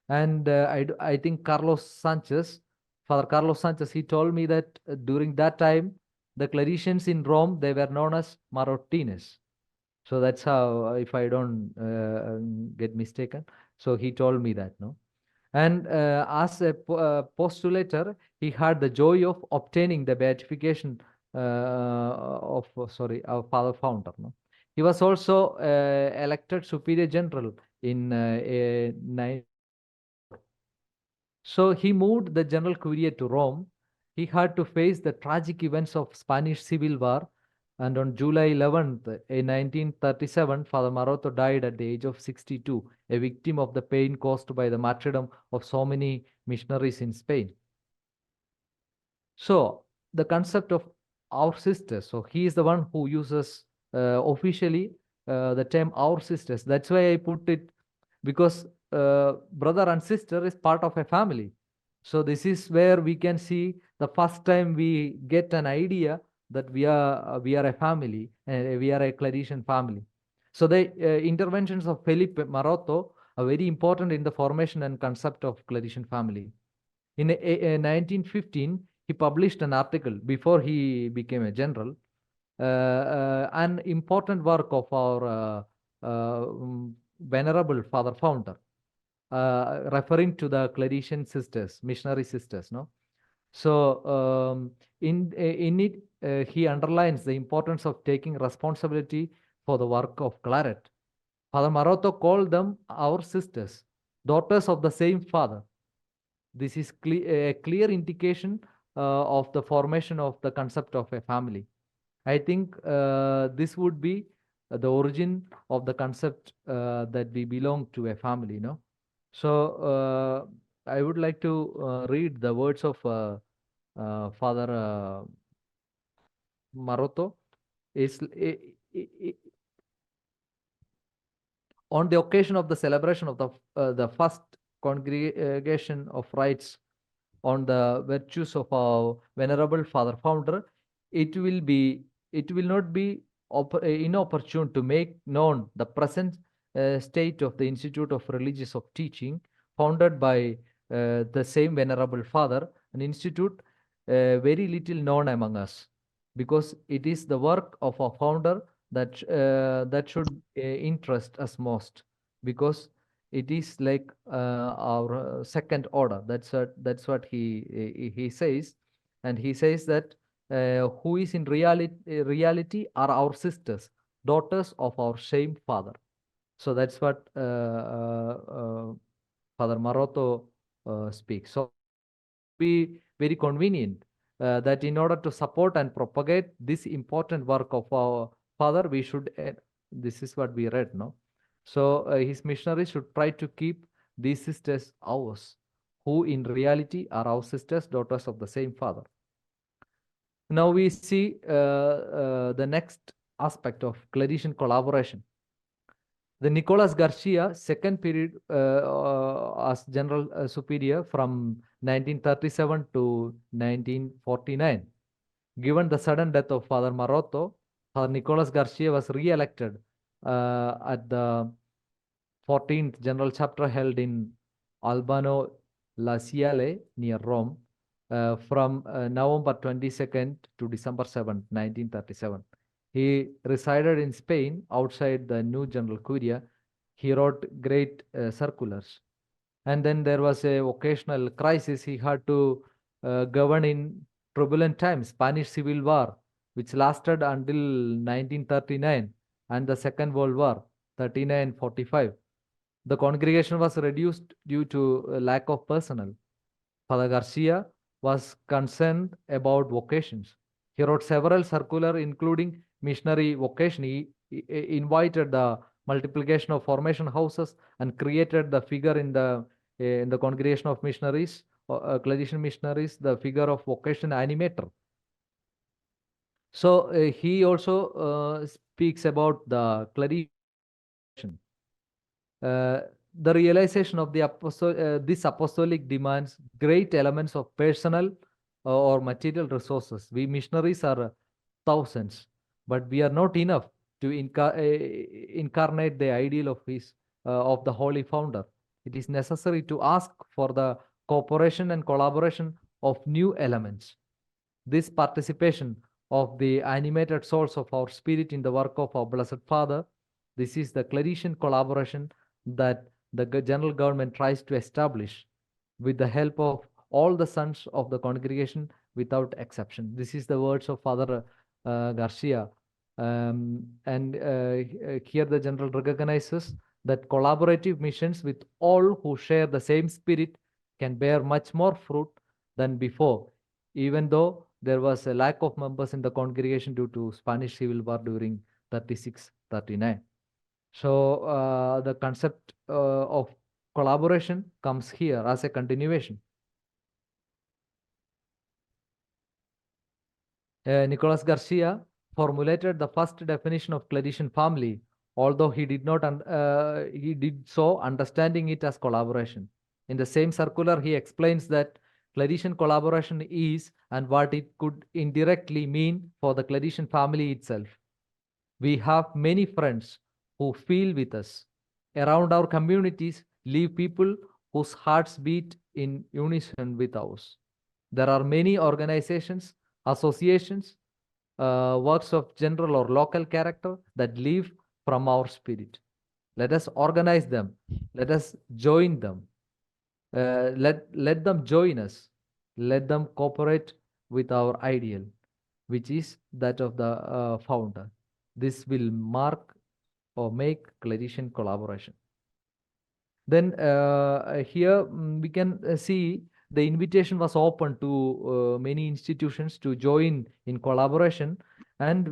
And I think Father Carlos Sanchez, he told me that during that time, the Claretians in Rome, they were known as Marotines. So that's how, if I don't get mistaken. So he told me that, no? And as a postulator, he had the joy of obtaining the beatification of Father Founder. No? He was also elected Superior General in 1994. So he moved the General Curia to Rome. He had to face the tragic events of Spanish Civil War, and on July 11th, in 1937, Father Maroto died at the age of 62, a victim of the pain caused by the martyrdom of so many missionaries in Spain. So the concept of our sisters, so he is the one who uses officially the term our sisters. That's why I put it, because brother and sister is part of a family. So this is where we can see the first time we get an idea that we are a family, and we are a Claretian family. So the interventions of Felipe Maroto are very important in the formation and concept of Claretian family. In 1915, he published an article before he became a general, an important work of our venerable Father Founder, referring to the Claretian sisters, missionary sisters, no? So in it, he underlines the importance of taking responsibility for the work of Claret. Father Maroto called them our sisters, daughters of the same Father. This is a clear indication of the formation of the concept of a family. I think this would be the origin of the concept that we belong to a family, no? So I would like to read the words of Father Maroto. Is on the occasion of the celebration of the first congregation of rites on the virtues of our venerable Father Founder, it will be it will not be inopportune to make known the present state of the Institute of Religious of Teaching, founded by the same venerable Father, an institute very little known among us, because it is the work of our founder that should interest us most, because it is like our second order. That's what he says, and he says that who is in reality are our sisters, daughters of our same Father. So that's what Father Maroto speaks. So be very convenient that in order to support and propagate this important work of our Father, we should, this is what we read, no? So his missionaries should try to keep these sisters ours, who in reality are our sisters, daughters of the same Father. Now we see the next aspect of Claretian collaboration. The Nicolas Garcia second period as General Superior from 1937 to 1949. Given the sudden death of Father Maroto, Father Nicolas Garcia was re-elected at the 14th General Chapter held in Albano Laziale near Rome from November 22nd to December 7th, 1937. He resided in Spain outside the new General Curia. He wrote great circulars. And then there was a occasional crisis. He had to govern in turbulent times, Spanish Civil War, which lasted until 1939, and the Second World War, 39-45. The congregation was reduced due to lack of personnel. Father Garcia was concerned about vocations. He wrote several circulars, including missionary vocation. He invited the multiplication of formation houses and created the figure in the congregation of missionaries, Claretian missionaries, the figure of vocation animator. So he also speaks about the Claretian. The realization of this apostolic demands great elements of personal or material resources. We missionaries are thousands, but we are not enough. to incarnate the ideal of the holy founder. It is necessary to ask for the cooperation and collaboration of new elements. This participation of the animated souls of our spirit in the work of our Blessed Father, this is the Claretian collaboration that the general government tries to establish with the help of all the sons of the congregation without exception. This is the words of Father Garcia. Here the general recognizes that collaborative missions with all who share the same spirit can bear much more fruit than before, even though there was a lack of members in the congregation due to Spanish Civil War during 36-39. So the concept of collaboration comes here as a continuation. Nicolas Garcia formulated the first definition of Claretian family, although he did so understanding it as collaboration. In the same circular, he explains that Claretian collaboration is and what it could indirectly mean for the Claretian family itself. We have many friends who feel with us. Around our communities live people whose hearts beat in unison with ours. There are many organizations, associations, works of general or local character that live from our spirit. Let us organize them. Let us join them. Let them join us. Let them cooperate with our ideal, which is that of the founder. This will mark or make Claretian collaboration. Then here we can see the invitation was open to many institutions to join in collaboration, and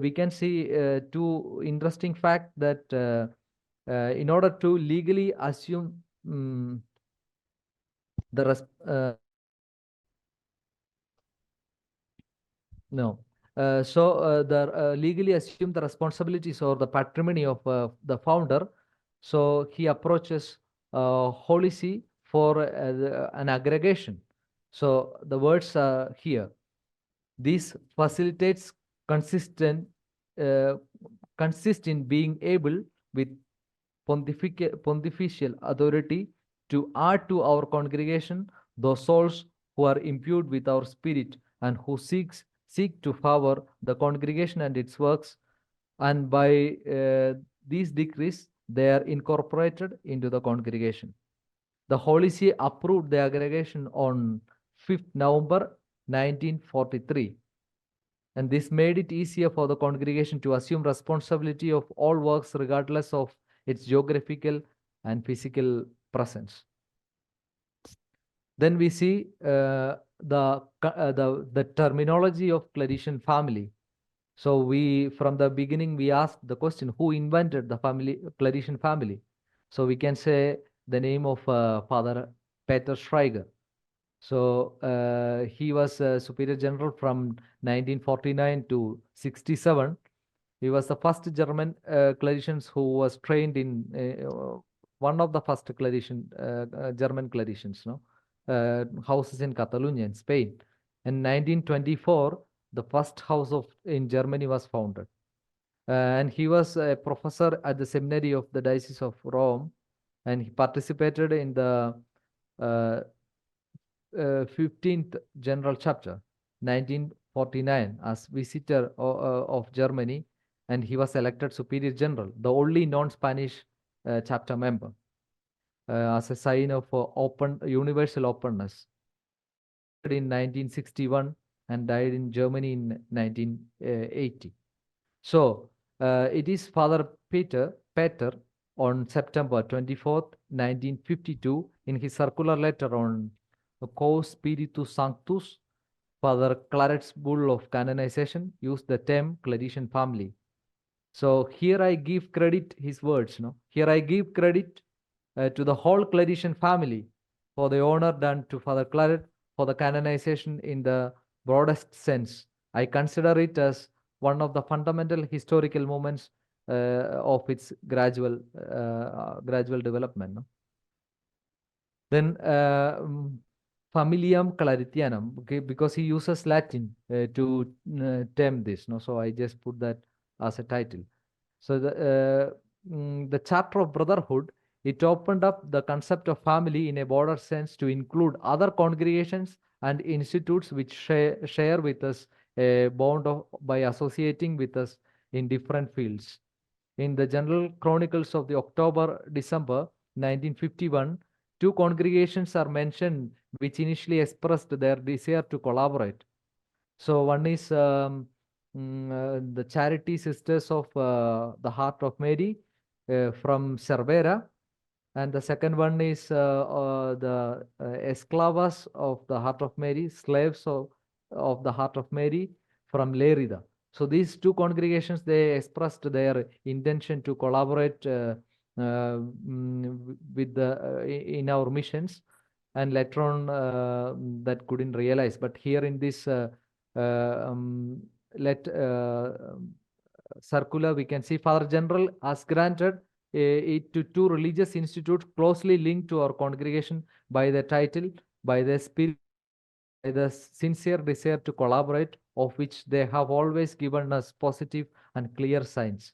we can see two interesting facts that in order to legally assume the no. The legally assume the responsibilities or the patrimony of the founder. So he approaches Holy See for an aggregation. So the words are here. This facilitates consist in being able with pontifical authority to add to our congregation those souls who are imbued with our spirit and who seek to favor the congregation and its works, and by these decrees they are incorporated into the congregation. The Holy See approved the aggregation on 5th November 1943, and this made it easier for the congregation to assume responsibility of all works regardless of its geographical and physical presence. Then we see the terminology of Claretian family. So from the beginning we asked the question, who invented the Claretian family? So we can say the name of Father Peter Schreiger. So he was a superior general from 1949 to 67. He was the first German clericians who was trained in one of the first German clericians, houses in Catalonia in Spain. In 1924, the first house in Germany was founded. And he was a professor at the seminary of the Diocese of Rome, and he participated in the 15th General Chapter, 1949, as visitor of Germany, and he was elected Superior General, the only non-Spanish chapter member, as a sign of universal openness. In 1961 and died in Germany in 1980. So it is Father Peter on September 24th, 1952, in his circular letter on Quo Spiritus Sanctus, Father Claret's bull of canonization used the term Claretian family. So here I give credit, his words, here I give credit to the whole Claretian family for the honor done to Father Claret for the canonization in the broadest sense. I consider it as one of the fundamental historical moments of its gradual development. Then Familiam Claretianum, okay, because he uses Latin to term this. So I just put that as a title. So the chapter of brotherhood, it opened up the concept of family in a broader sense to include other congregations and institutes which share with us a bond by associating with us in different fields. In the General Chronicles of the October-December 1951, two congregations are mentioned which initially expressed their desire to collaborate. So one is the Charity Sisters of the Heart of Mary from Cervera, and the second one is the Esclavas of the Heart of Mary, slaves of the Heart of Mary from Lerida. So these two congregations, they expressed their intention to collaborate with in our missions, and later on that couldn't realize. But here in this let circular, we can see Father General has granted it to two religious institutes closely linked to our congregation by the title, by the spirit, by the sincere desire to collaborate, of which they have always given us positive and clear signs.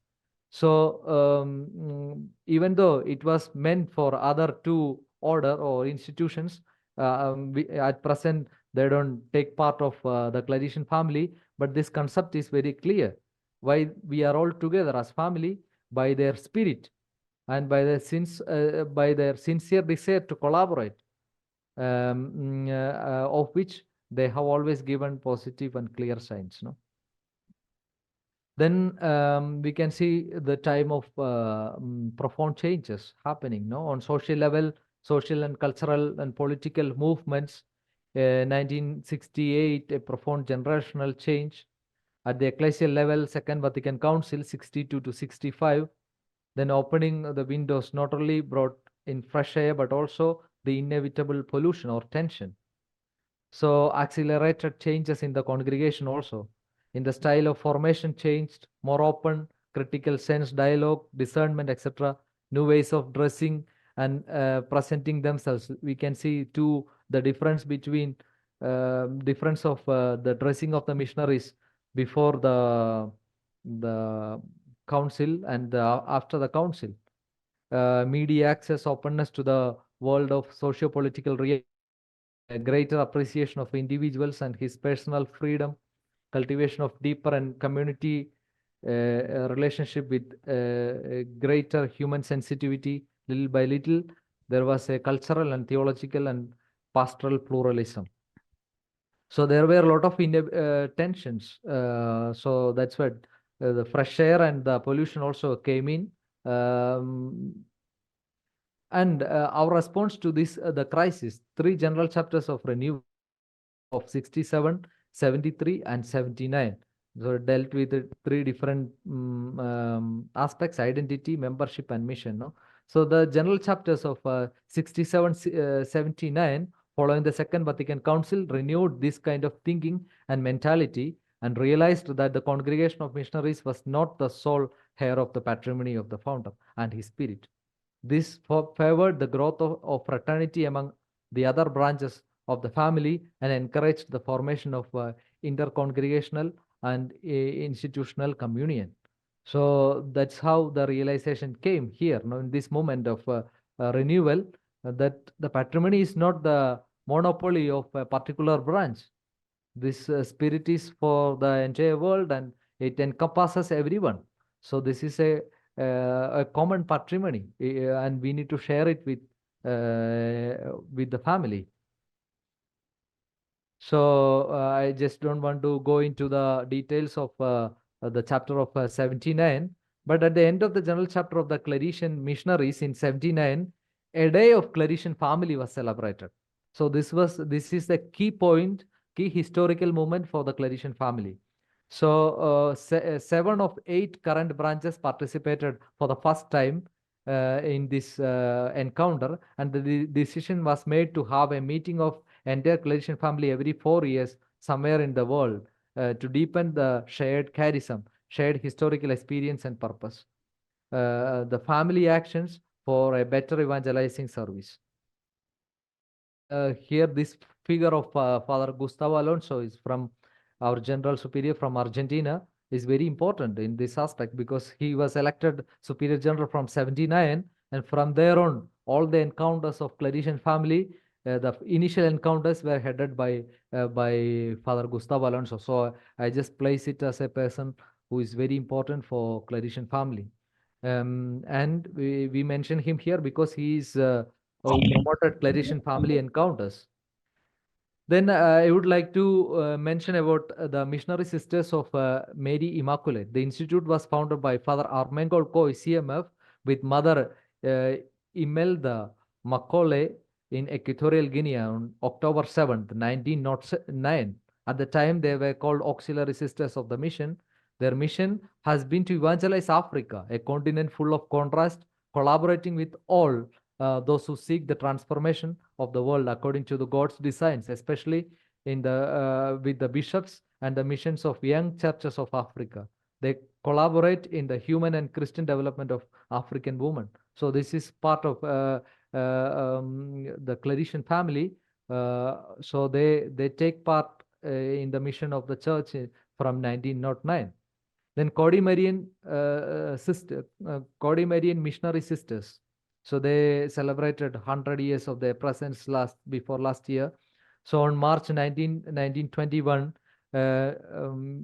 So even though it was meant for other two order or institutions, at present they don't take part of the Claretian family, but this concept is very clear. Why we are all together as family by their spirit and by by their sincere desire to collaborate, of which they have always given positive and clear signs. No? Then we can see the time of profound changes happening. No, on social level, social and cultural and political movements. 1968, a profound generational change. At the ecclesial level, Second Vatican Council, 62 to 65. Then opening the windows not only brought in fresh air, but also the inevitable pollution or tension. So accelerated changes in the congregation also. In the style of formation changed, more open, critical sense, dialogue, discernment, etc. New ways of dressing and presenting themselves. We can see too the difference between difference of the dressing of the missionaries before the council and after the council. Media access, openness to the world of socio-political reality, a greater appreciation of individuals and his personal freedom, cultivation of deeper and community relationship with greater human sensitivity. Little by little, there was a cultural and theological and pastoral pluralism. So there were a lot of tensions. So that's what the fresh air and the pollution also came in. And our response to this, the crisis, three general chapters of renewal of 67, 73, and 79. So dealt with three different aspects: identity, membership, and mission. No? So the general chapters of 67, 79, following the Second Vatican Council, renewed this kind of thinking and mentality and realized that the congregation of missionaries was not the sole heir of the patrimony of the founder and his spirit. This favored the growth of fraternity among the other branches of the family and encouraged the formation of intercongregational and institutional communion. So that's how the realization came here. Now, in this moment of renewal, that the patrimony is not the monopoly of a particular branch. This spirit is for the entire world and it encompasses everyone. So this is a common patrimony, and we need to share it with the family. So I just don't want to go into the details of the chapter of 79. But at the end of the general chapter of the Claretian missionaries in 79, a day of Claretian family was celebrated. So this is the key point, key historical moment for the Claretian family. So 7 of 8 current branches participated for the first time in this encounter, and the decision was made to have a meeting of entire Claretian family every 4 years somewhere in the world to deepen the shared charism, shared historical experience and purpose. The family actions for a better evangelizing service. Here this figure of Father Gustavo Alonso is from our General Superior from Argentina. is very important in this aspect because he was elected superior general from 79, and from there on, all the encounters of Claretian family, the initial encounters were headed by Father Gustavo Alonso. So I just place it as a person who is very important for Claretian family. And we mention him here because he is who promoted Claretian family encounters. Then I would like to mention about the Missionary Sisters of Mary Immaculate. The institute was founded by Father Armengol Coy, CMF, with Mother Imelda Macaulay in Equatorial Guinea on October 7th, 1909. At the time, they were called Auxiliary Sisters of the Mission. Their mission has been to evangelize Africa, a continent full of contrast, collaborating with all those who seek the transformation of the world according to the God's designs, especially in the with the bishops and the missions of young churches of Africa. They collaborate in the human and Christian development of African women. So this is part of the Claretian family. So they take part in the mission of the church from 1909. Then Cody Marian Missionary Sisters. So they celebrated 100 years of their presence last year. So on March 1921,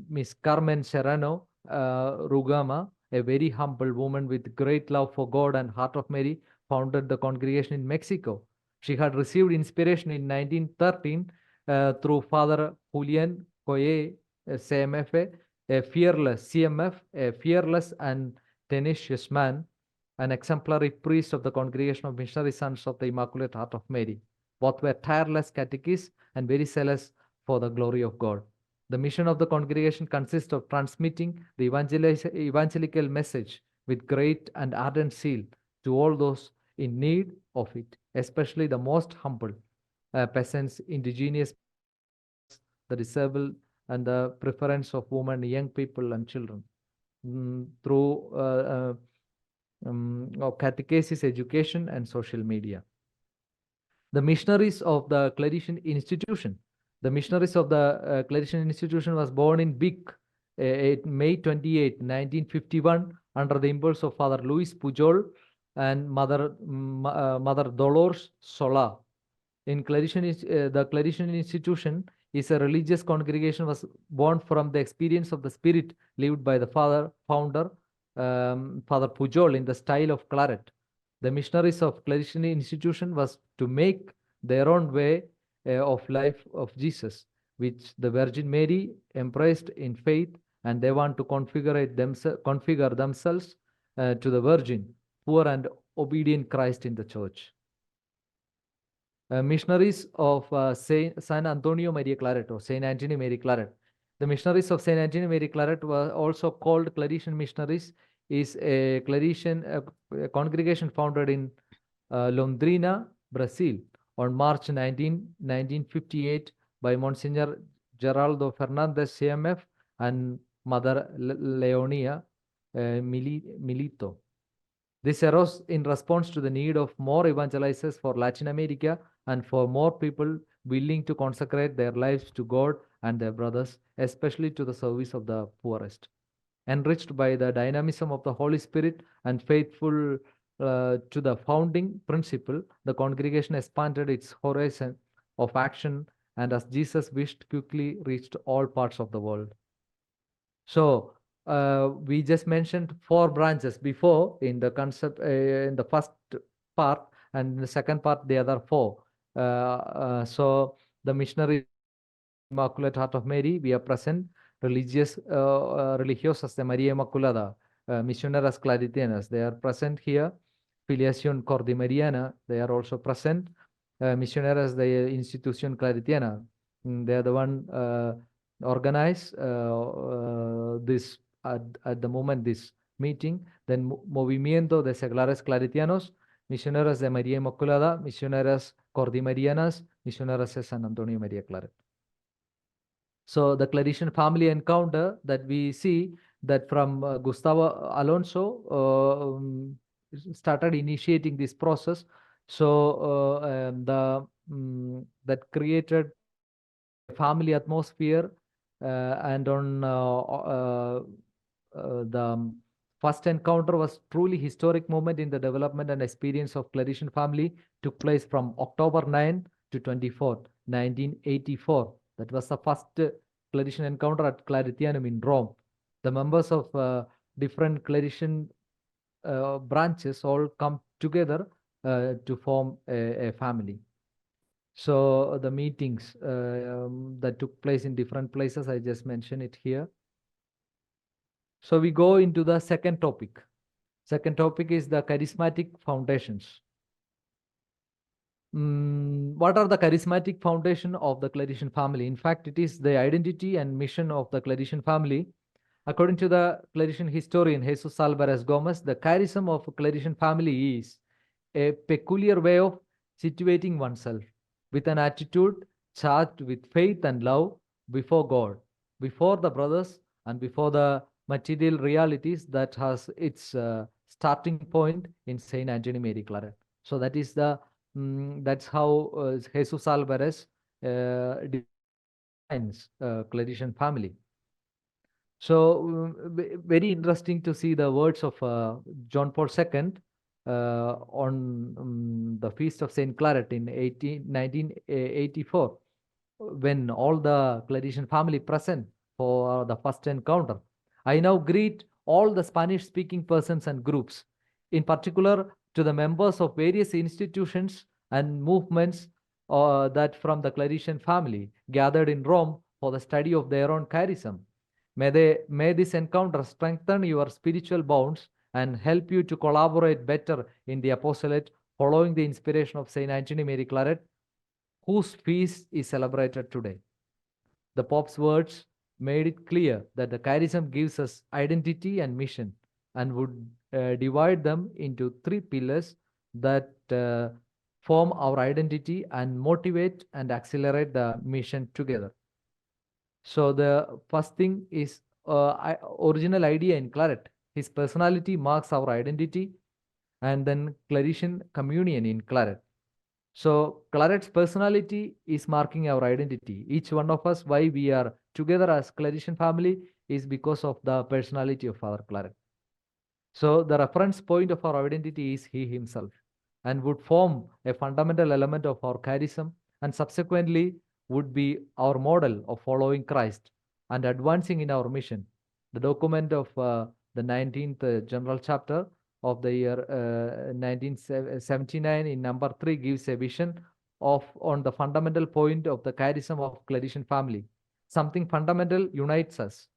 Miss Carmen Serrano Rugama, a very humble woman with great love for God and Heart of Mary, founded the congregation in Mexico. She had received inspiration in 1913 through Father Julian Coye, CMFA, a fearless CMF, a fearless and tenacious man, an exemplary priest of the Congregation of Missionary Sons of the Immaculate Heart of Mary. Both were tireless catechists and very zealous for the glory of God. The mission of the congregation consists of transmitting the evangelical message with great and ardent zeal to all those in need of it, especially the most humble peasants, indigenous peoples, the disabled, and the preference of women, young people, and children through catechesis, education, and social media. The missionaries of the Claretian Institution. The missionaries of the Claretian Institution was born in Vic, May 28, 1951, under the impulse of Father Luis Pujol and Mother Dolores Sola. In Claretian, the Claretian Institution is a religious congregation was born from the experience of the spirit lived by the founder, Father Pujol, in the style of Claret. The missionaries of Claretian Institution was to make their own way of life of Jesus, which the Virgin Mary embraced in faith, and they want to configure themselves to the Virgin, poor and obedient Christ in the church. Missionaries of San Antonio Maria Claret or Saint Anthony Mary Claret. The missionaries of Saint Anthony Mary Claret were also called Claretian missionaries. Is a Claretian congregation founded in Londrina, Brazil, on March 19, 1958, by Monsignor Geraldo Fernandez, CMF, and Mother Leonia Milito. This arose in response to the need of more evangelizers for Latin America and for more people willing to consecrate their lives to God and their brothers, especially to the service of the poorest. Enriched by the dynamism of the Holy Spirit and faithful to the founding principle, the congregation expanded its horizon of action and, as Jesus wished, quickly reached all parts of the world. So we just mentioned 4 branches before in the concept in the first part, and in the second part the other 4. So the missionaries Immaculate Heart of Mary, we are present. Religiosas de María Inmaculada, Misioneras Claretianas, they are present here. Filiación Cordimeriana, they are also present. Misioneras de Institución Claretiana, they are the one organize this at the moment this meeting. Then Movimiento de Seglares Claretianos, Misioneras de María Inmaculada, Misioneras Cordimerianas, Misioneras de San Antonio María Claret. So the Claretian family encounter that we see that from Gustavo Alonso started initiating this process. So that created a family atmosphere And on the first encounter was truly historic moment in the development and experience of Claretian family took place from October 9 to 24, 1984. That was the first Claretian encounter at Claretianum in Rome. The members of different Claretian branches all come together to form a family. So the meetings that took place in different places, I just mentioned it here. So we go into the second topic. Second topic is the charismatic foundations. What are the charismatic foundation of the Claretian family? In fact, it is the identity and mission of the Claretian family. According to the Claretian historian Jesus Alvarez Gomez, the charism of a Claretian family is a peculiar way of situating oneself with an attitude charged with faith and love before God, before the brothers, and before the material realities that has its starting point in Saint Anthony Mary Claret. So that is the that's how Jesus Alvarez defines Claretian family. So very interesting to see the words of John Paul II on the feast of Saint Claret in 1984, when all the Claretian family present for the first encounter. I now greet all the Spanish-speaking persons and groups, in particular to the members of various institutions and movements that from the Claretian family gathered in Rome for the study of their own charism. May this encounter strengthen your spiritual bonds and help you to collaborate better in the apostolate following the inspiration of Saint Anthony Mary Claret, whose feast is celebrated today. The Pope's words made it clear that the charism gives us identity and mission and would divide them into three pillars that form our identity and motivate and accelerate the mission together. So the first thing is original idea in Claret. His personality marks our identity, and then Claretian communion in Claret. So Claret's personality is marking our identity. Each one of us, why we are together as Claretian family, is because of the personality of our Claret. So the reference point of our identity is he himself and would form a fundamental element of our charism and subsequently would be our model of following Christ and advancing in our mission. The document of the 19th general chapter of the year 1979 in number 3 gives a vision of on the fundamental point of the charism of Claretian family. Something fundamental unites us.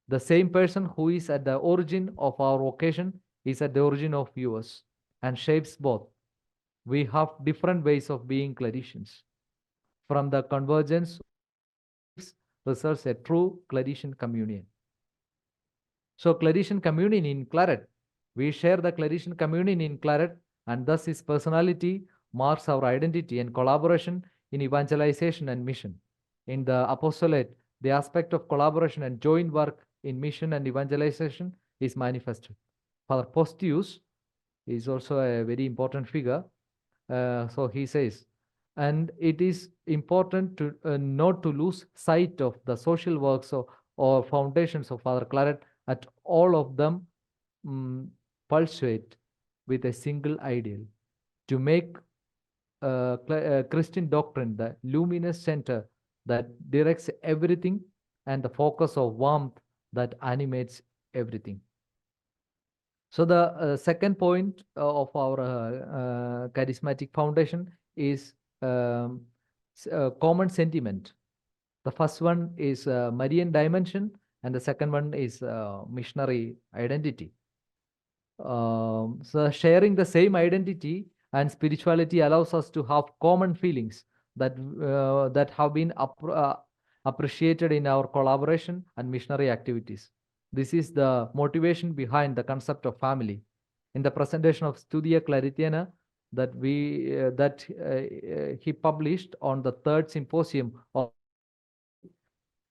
The same person who is at the origin of our vocation is at the origin of yours and shapes both. We have different ways of being Claretians. From the convergence results a true Claretian communion. So Claretian communion in Claret. We share the Claretian communion in Claret, and thus his personality marks our identity and collaboration in evangelization and mission. In the apostolate, the aspect of collaboration and joint work in mission and evangelization is manifested. Father Postius is also a very important figure. So he says, and it is important to not to lose sight of the social works or foundations of Father Claret, at all of them pulsate with a single ideal, to make Christian doctrine the luminous center that directs everything and the focus of warmth that animates everything. So the second point of our charismatic foundation is common sentiment. The first one is Marian dimension, and the second one is missionary identity. So sharing the same identity and spirituality allows us to have common feelings that that have been appreciated in our collaboration and missionary activities. This is the motivation behind the concept of family. In the presentation of Studia Claretiana that he published on the third symposium of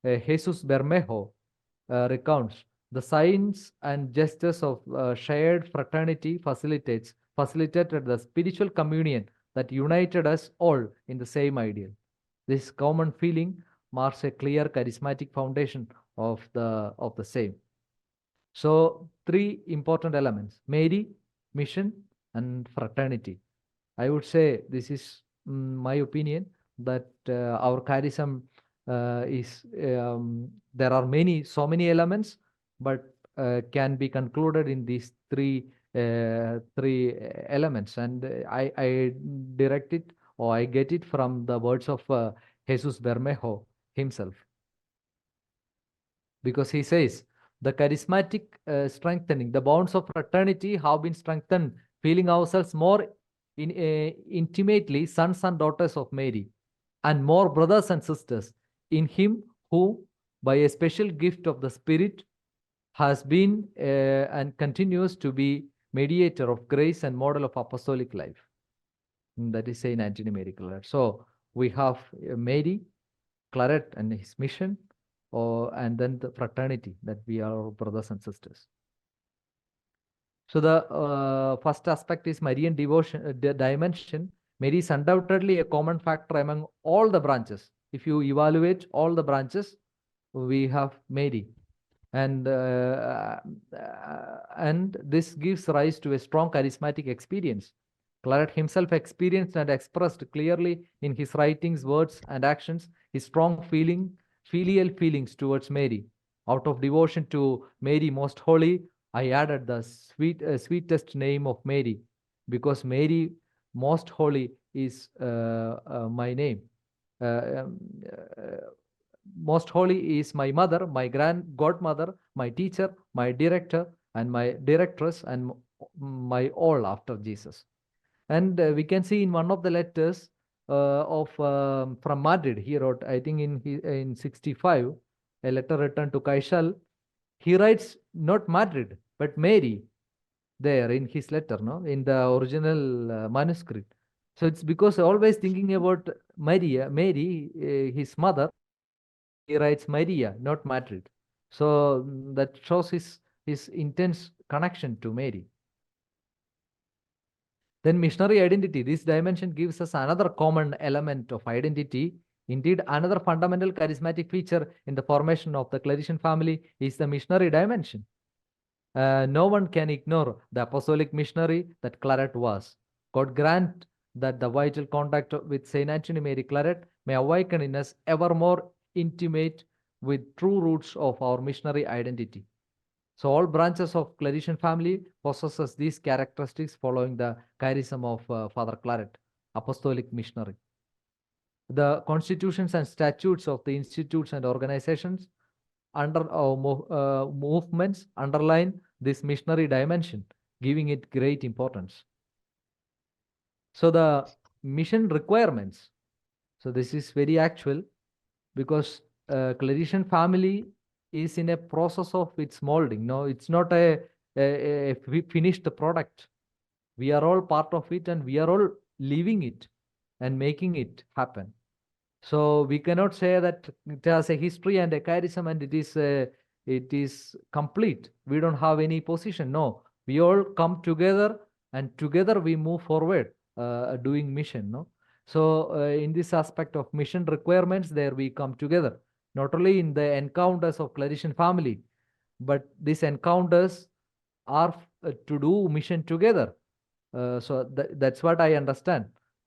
Jesus Bermejo recounts the signs and gestures of shared fraternity facilitated the spiritual communion that united us all in the same ideal. This common feeling marks a clear charismatic foundation of the same. So three important elements: Mary, mission, and fraternity. I would say this is my opinion that our charism is there are so many elements, but can be concluded in these three elements, and I direct it or I get it from the words of Jesus Bermejo himself, because he says the charismatic strengthening, the bonds of fraternity have been strengthened, feeling ourselves more intimately sons and daughters of Mary, and more brothers and sisters in him who, by a special gift of the Spirit, has been and continues to be mediator of grace and model of apostolic life. That is Saint Anthony Mary Claret. So we have Mary Claret and his mission, and then the fraternity, that we are brothers and sisters. So the first aspect is Marian devotion dimension. Mary is undoubtedly a common factor among all the branches. If you evaluate all the branches, we have Mary, and this gives rise to a strong charismatic experience. Claret himself experienced and expressed clearly in his writings, words, and actions his strong filial feelings towards Mary. Out of devotion to Mary Most Holy, I added the sweetest name of Mary, because Mary Most Holy is my name. Most Holy is my mother, my godmother, my teacher, my director, and my directress, and my all after Jesus. And we can see in one of the letters from Madrid, he wrote, I think in 65, a letter written to Kaishal. He writes not Madrid, but Mary there in his letter, no, in the original manuscript. So it's because always thinking about Mary, his mother, he writes Maria, not Madrid. So that shows his intense connection to Mary. Then missionary identity. This dimension gives us another common element of identity. Indeed, another fundamental charismatic feature in the formation of the Claretian family is the missionary dimension. No one can ignore the apostolic missionary that Claret was. God grant that the vital contact with Saint Anthony Mary Claret may awaken in us ever more intimate with true roots of our missionary identity. So all branches of Claretian family possesses these characteristics following the charism of Father Claret, apostolic missionary. The constitutions and statutes of the institutes and organizations movements underline this missionary dimension, giving it great importance. So the mission requirements. So this is very actual, because Claretian family is in a process of its molding. No, it's not a finished product. We are all part of it, and we are all living it and making it happen. So we cannot say that it has a history and a charism and it is complete. We don't have any position. No, we all come together, and together we move forward doing mission. No, so in this aspect of mission requirements, there we come together, not only in the encounters of Claretian family, but these encounters are to do mission together. So that's what I understand.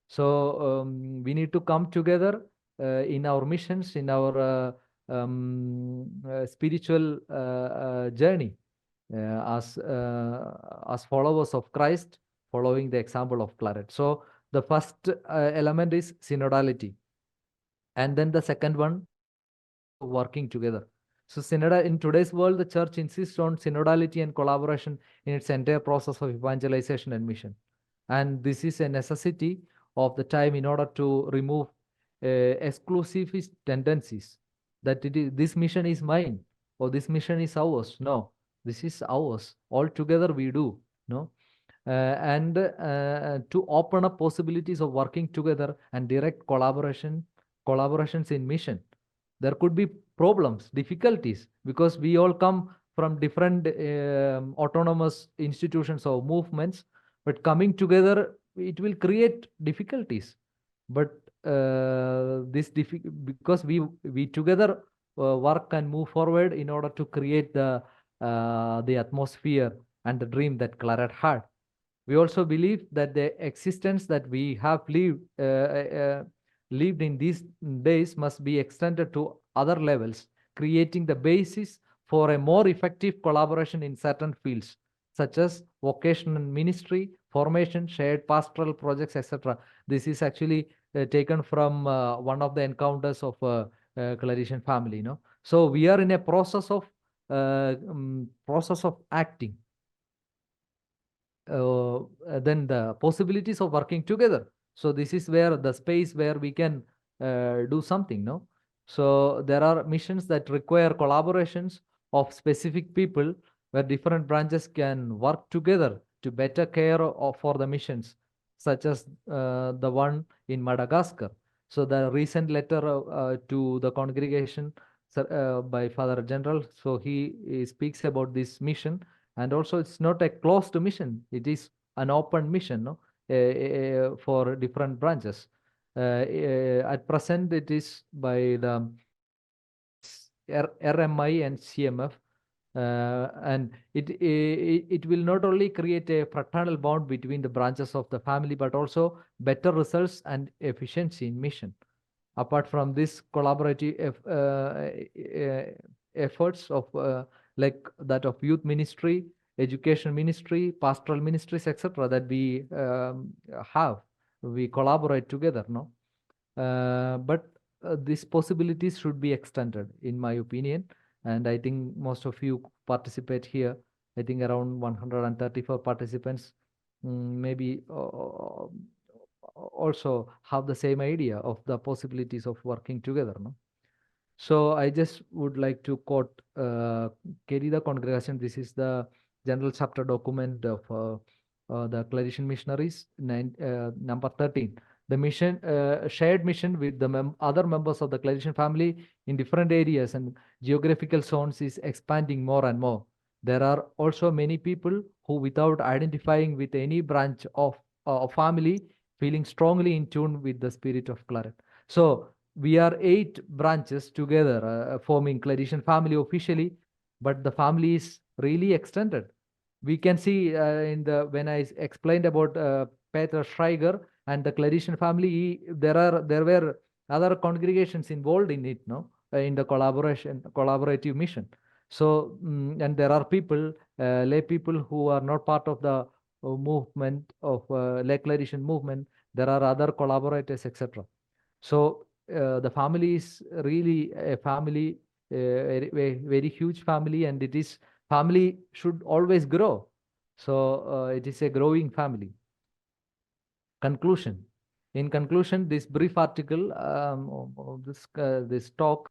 So we need to come together in our missions, in our spiritual journey as followers of Christ, following the example of Claret. So the first element is synodality, and then the second one, working together. So in today's world, the church insists on synodality and collaboration in its entire process of evangelization and mission. And this is a necessity of the time in order to remove exclusivist tendencies, that this mission is mine or this mission is ours. No, this is ours. All together we do. No, and to open up possibilities of working together and direct collaborations in mission. There could be problems, difficulties, because we all come from different autonomous institutions or movements, but coming together, it will create difficulties. but because we together work and move forward in order to create the atmosphere and the dream that Claret had. We also believe that the existence that we have lived in these days must be extended to other levels, creating the basis for a more effective collaboration in certain fields, such as vocational ministry, formation, shared pastoral projects, etc. This is actually taken from one of the encounters of Claretian family. So we are in a process of acting, then the possibilities of working together. So this is where the space where we can do something. No, so there are missions that require collaborations of specific people, where different branches can work together to better care for the missions, such as the one in Madagascar. So the recent letter to the congregation by Father General, so he speaks about this mission, and also it's not a closed mission, it is an open mission, no, for different branches. At present it is by the RMI and CMF, and it will not only create a fraternal bond between the branches of the family, but also better results and efficiency in mission. Apart from this collaborative efforts of like that of youth ministry, education ministry, pastoral ministries, etc., that we collaborate together, no? But these possibilities should be extended, in my opinion, and I think most of you participate here. I think around 134 participants, maybe also have the same idea of the possibilities of working together, no? So I just would like to quote Querida Congregation. This is the general chapter document of the Claretian Missionaries, number 13. The mission, shared mission with the other members of the Claretian family in different areas and geographical zones is expanding more and more. There are also many people who, without identifying with any branch of family, feeling strongly in tune with the spirit of Claret. So we are 8 branches together forming Claretian family officially, but the family is really extended. We can see in the when I explained about Peter Schreiger and the Claretian family, there were other congregations involved in it, no, in the collaborative mission. So and there are people, lay people who are not part of the movement of lay Claretian movement. There are other collaborators, etc. So the family is really a family, very huge family, and it is family should always grow. So it is a growing family. Conclusion. In conclusion, this brief article, this talk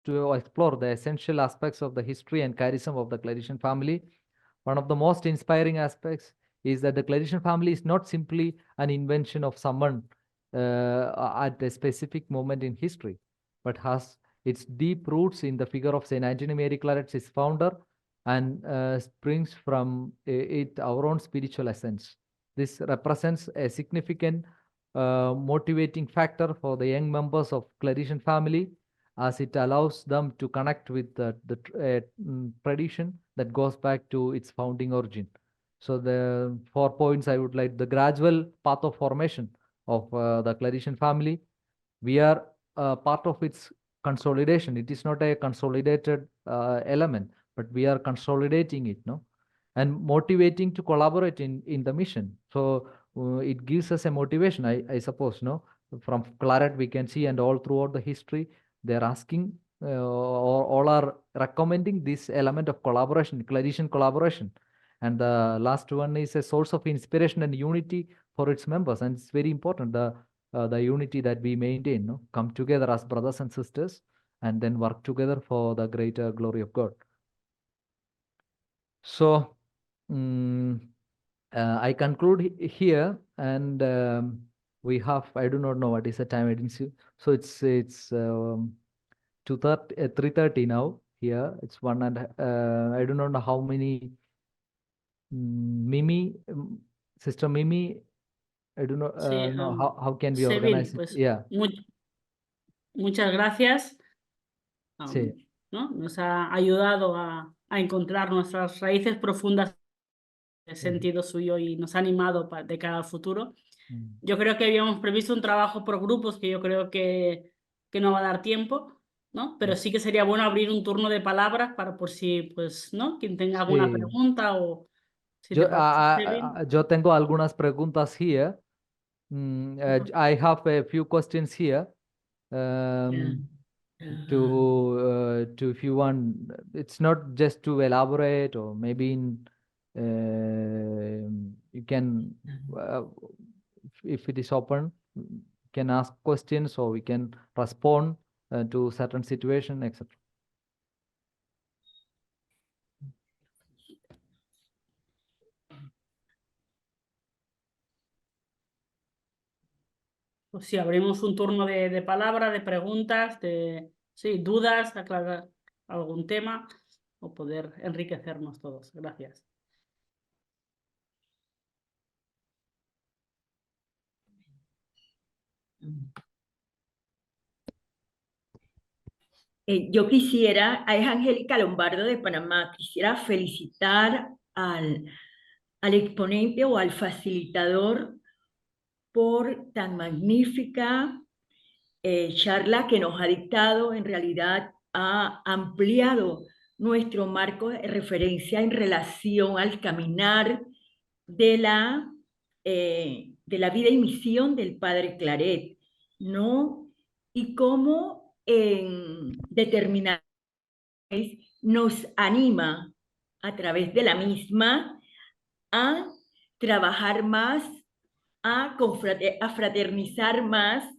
to explore the essential aspects of the history and charism of the Claretian family. One of the most inspiring aspects is that the Claretian family is not simply an invention of someone at a specific moment in history, but has its deep roots in the figure of Saint Anthony Mary Claret, its founder, and springs from it our own spiritual essence. This represents a significant motivating factor for the young members of Claretian family, as it allows them to connect with the tradition that goes back to its founding origin. So the 4 points I would like: the gradual path of formation of the Claretian family. We are part of its consolidation. It is not a consolidated element, but we are consolidating it, no? And motivating to collaborate in the mission. So it gives us a motivation, I suppose, no? From Claret we can see, and all throughout the history, they're asking or all are recommending this element of collaboration, Claretian collaboration. And the last one is a source of inspiration and unity for its members, and it's very important, the unity that we maintain, no? Come together as brothers and sisters, and then work together for the greater glory of God. So I conclude here, and we have, I do not know what is the time, I didn't see. So it's 3:30 now here. It's one, and I do not know how many. Mimi, Sister Mimi, I do not Sí, know how can we Sevin, organize it. pues Yeah, muchas gracias. sí. ¿No? Nos ha ayudado a encontrar nuestras raíces profundas de sentido suyo y nos ha animado de cara al futuro. Mm. Yo creo que habíamos previsto un trabajo por grupos que yo creo que no va a dar tiempo, ¿no? Pero sí que sería bueno abrir un turno de palabras para por si, pues, ¿no? Quien tenga alguna Sí. pregunta o si te parece, Sevin. Yo tengo algunas preguntas here. I have a few questions here. To if you want, it's not just to elaborate or maybe you can if it is open, you can ask questions or we can respond to certain situation, etc. Pues si abrimos un turno de palabras, de preguntas, sí, dudas, aclarar algún tema o poder enriquecernos todos. Gracias. Yo quisiera, es Angélica Lombardo de Panamá, quisiera felicitar al exponente o al facilitador por tan magnífica charla que nos ha dictado. En realidad ha ampliado nuestro marco de referencia en relación al caminar de la vida y misión del Padre Claret, ¿no? Y cómo en determinadas nos anima a través de la misma a trabajar más, a fraternizar más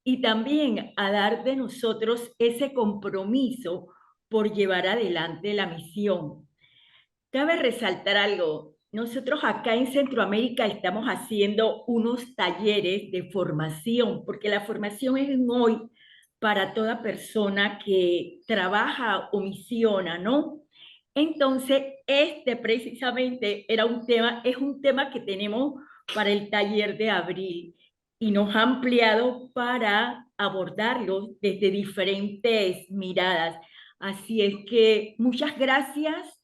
y también a dar de nosotros ese compromiso por llevar adelante la misión. Cabe resaltar algo. Nosotros acá en Centroamérica estamos haciendo unos talleres de formación, porque la formación es un hoy para toda persona que trabaja o misiona, ¿no? Entonces, este precisamente era un tema, es un tema que tenemos para el taller de abril y nos ha ampliado para abordarlo desde diferentes miradas. Así es que muchas gracias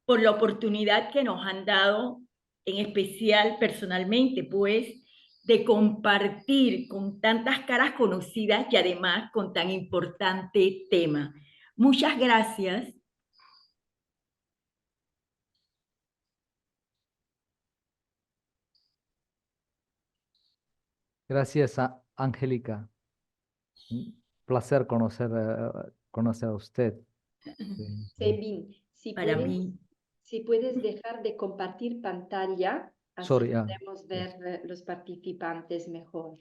por la oportunidad que nos han dado, en especial personalmente, pues, de compartir con tantas caras conocidas y además con tan importante tema. Muchas gracias. Gracias, Angélica. Placer conocer a usted. Sí. Sevin, Para mí, si puedes dejar de compartir pantalla, así Sorry, podemos yes. ver los participantes mejor.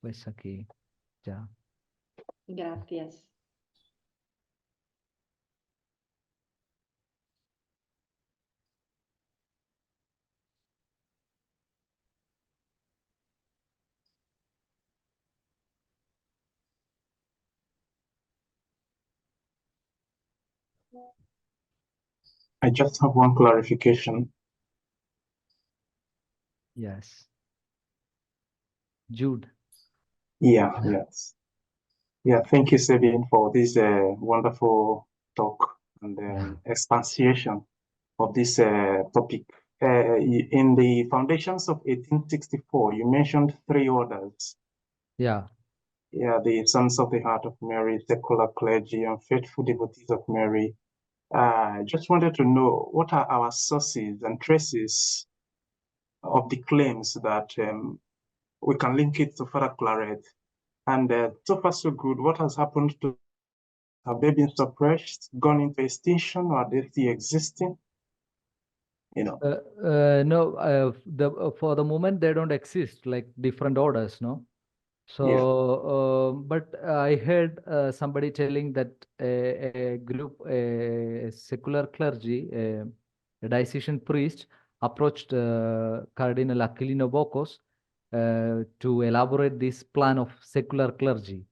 Pues aquí, ya. Gracias. I just have one clarification. Yes. Jude. Yeah, yes. Yeah, thank you, Sabine, for this wonderful talk and expansion of this topic. In the foundations of 1864, you mentioned 3 orders. Yeah. Yeah, the Sons of the Heart of Mary, secular clergy, and faithful devotees of Mary. I just wanted to know, what are our sources and traces of the claims that we can link it to Father Claret? And so far so good, what has happened to, have they been suppressed, gone into extinction, or are they still existing? You know. No, for the moment they don't exist, like different orders, no? So, but I heard somebody telling that a group, a secular clergy, a diocesan priest approached Cardinal Aquilino Bocos to elaborate this plan of secular clergy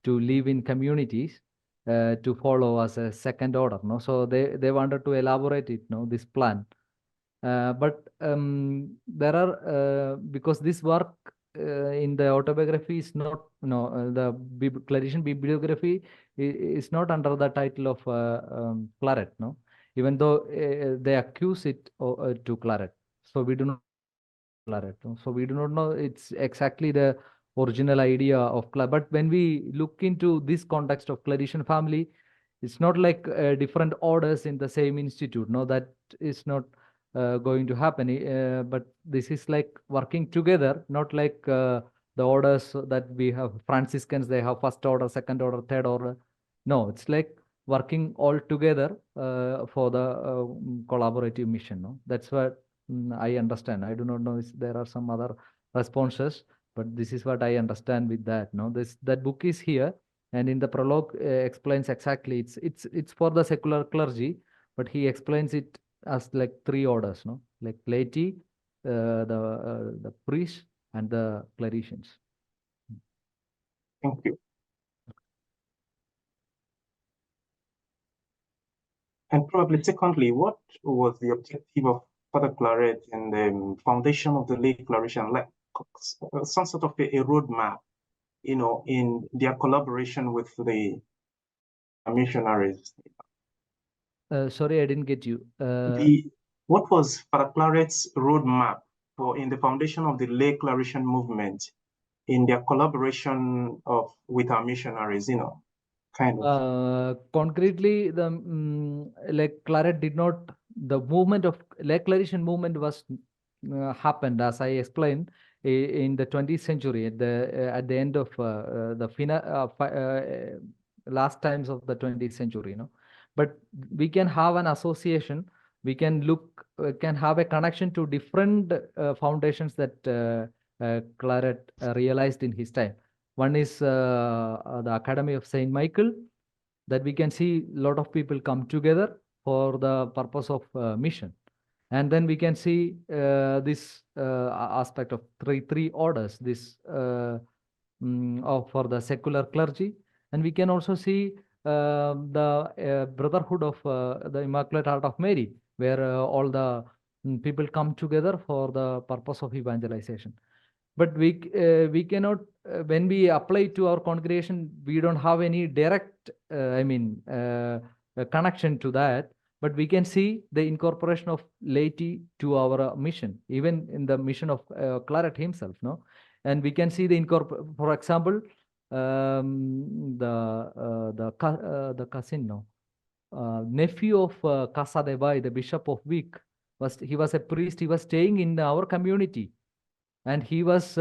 to live in communities to follow as a second order, no? So they wanted to elaborate it, no, this plan. But there are, because this work in the autobiography is not, the Claretian bibliography is not under the title of Claret, no, even though they accuse it to Claret. So we do not Claret, no? So we do not know it's exactly the original idea of Claret. But when we look into this context of Claretian family, it's not like different orders in the same institute. No, that is not going to happen. But this is like working together, not like the orders that we have. Franciscans, they have first order, second order, third order. No, it's like working all together for the collaborative mission. No, that's what I understand. I do not know if there are some other responses, but this is what I understand with that. No, that book is here, and in the prologue explains exactly. It's for the secular clergy, but he explains it as like three orders. No, like laity, the priests, and the clericians. Thank you. And probably secondly, what was the objective of Father Claret in the foundation of the lay Claretian, like some sort of a roadmap, in their collaboration with the missionaries? Sorry, I didn't get you. What was Father Claret's roadmap in the foundation of the lay Claretian movement in their collaboration with our missionaries, kind of? Concretely, like Claret did not, the movement of like Claretian movement was happened, as I explained, in the 20th century, at the end of the last times of the 20th century, but we can have an association, we can can have a connection to different foundations that Claret realized in his time. One is the Academy of Saint Michael, that we can see a lot of people come together for the purpose of mission. And then we can see this aspect of three orders, this for the secular clergy. And we can also see the Brotherhood of the Immaculate Heart of Mary, where all the people come together for the purpose of evangelization. But we cannot, when we apply to our congregation, we don't have any direct, connection to that. But we can see the incorporation of laity to our mission, even in the mission of Claret himself, no? And we can see for example, the cousin, no, nephew of Casadevai, the Bishop of Wick, he was a priest. He was staying in our community, and he was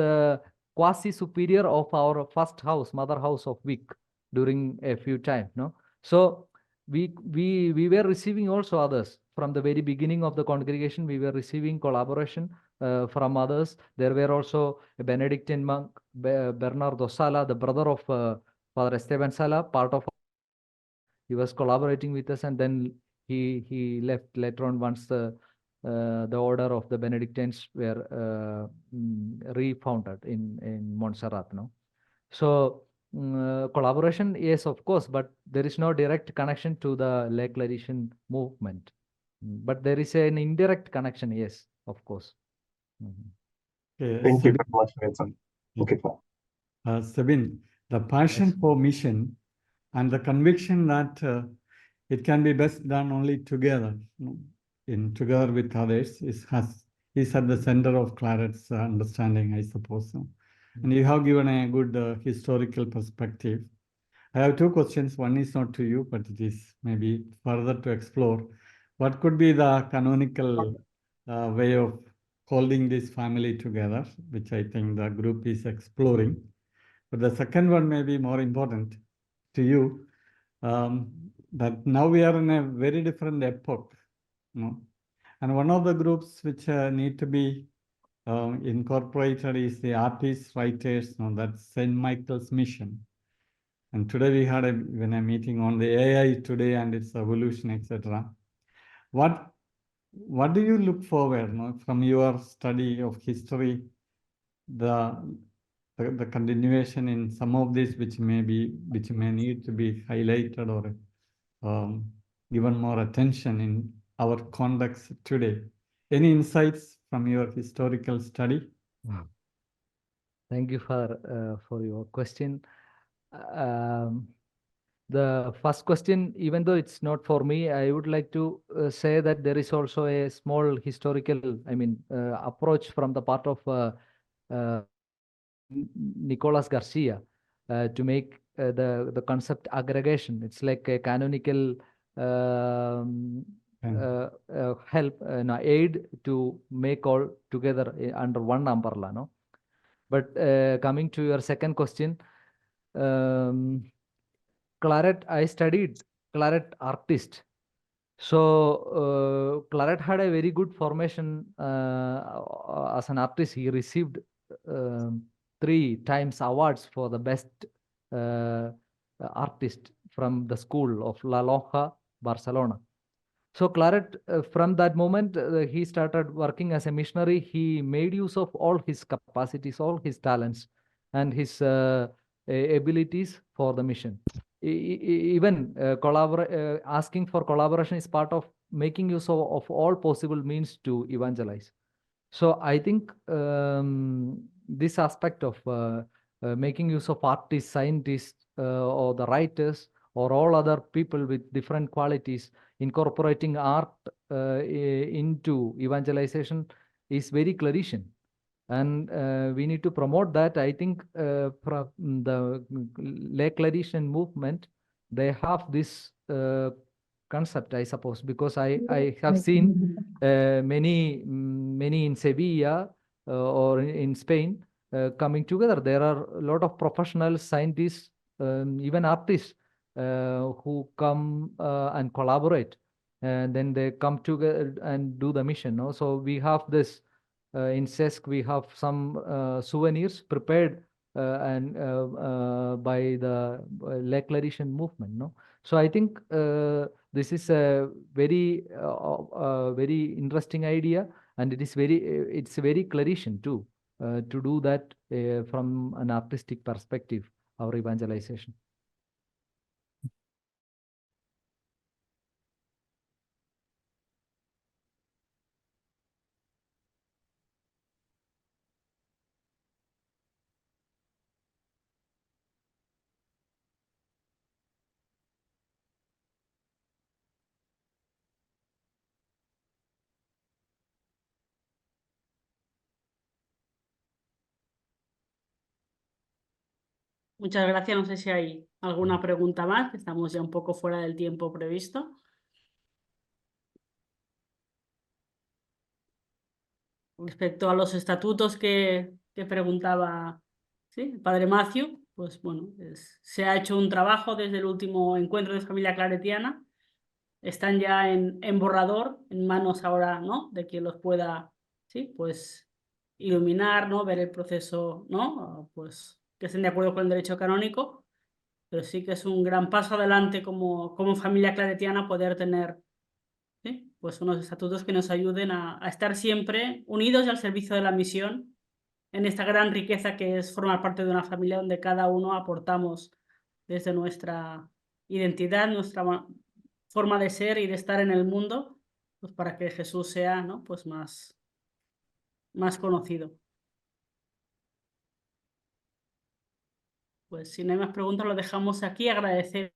quasi superior of our first house, mother house of Wick, during a few times, no? So we were receiving also others from the very beginning of the congregation. We were receiving collaboration from others. There were also a Benedictine monk, Bernardo Sala, the brother of Father Esteban Sala, part of. He was collaborating with us, and then he left later on once the order of the Benedictines were refounded in Montserrat, no? So collaboration, yes, of course, but there is no direct connection to the lay Claretian movement. But there is an indirect connection, yes, of course. Thank you very much, Edson. Okay, Sabine, the passion for mission and the conviction that it can be best done only together, together with others, is at the center of Claret's understanding, I suppose. And you have given a good historical perspective. I have two questions. One is not to you, but it is maybe further to explore. What could be the canonical way of holding this family together, which I think the group is exploring. But the second one may be more important to you, that now we are in a very different epoch. And one of the groups which need to be incorporated is the artists, writers, that's St. Michael's mission. And today we had a meeting on the AI today and its evolution, etc. What do you look forward from your study of history, the continuation in some of this which may need to be highlighted or given more attention in our context today? Any insights from your historical study? Thank you for your question. The first question, even though it's not for me, I would like to say that there is also a small historical, approach from the part of Nicolas Garcia to make the concept aggregation. It's like a canonical help, aid to make all together under one umbrella, no? But coming to your second question, Claret, I studied Claret artist. So Claret had a very good formation as an artist. He received 3 times awards for the best artist from the school of La Lonja, Barcelona. So Claret, from that moment, he started working as a missionary. He made use of all his capacities, all his talents, and his abilities for the mission. Even asking for collaboration is part of making use of all possible means to evangelize. So I think this aspect of making use of artists, scientists, or the writers, or all other people with different qualities, incorporating art into evangelization is very Claretian. And we need to promote that. I think from the lay Claretian movement, they have this concept, I suppose, because I have seen many in Sevilla or in Spain coming together. There are a lot of professional scientists, even artists who come and collaborate, and then they come together and do the mission. No? So we have this in SESC, we have some souvenirs prepared and by the lay Claretian movement. No? So I think this is a very very interesting idea, and it's very Claretian too to do that from an artistic perspective, our evangelization. Muchas gracias. No sé si hay alguna pregunta más, que estamos ya un poco fuera del tiempo previsto. Respecto a los estatutos que preguntaba, ¿sí?, el padre Macio, pues bueno, se ha hecho un trabajo desde el último encuentro de familia claretiana. Están ya en borrador, en manos ahora, ¿no?, de quien los pueda, sí, pues iluminar, ¿no?, ver el proceso, ¿no?, pues que estén de acuerdo con el derecho canónico, pero sí que es un gran paso adelante como familia claretiana poder tener, ¿sí?, pues unos estatutos que nos ayuden a estar siempre unidos y al servicio de la misión en esta gran riqueza que es formar parte de una familia donde cada uno aportamos desde nuestra identidad, nuestra forma de ser y de estar en el mundo, pues para que Jesús sea, ¿no?, pues más conocido. Pues si no hay más preguntas, lo dejamos aquí. Agradecer,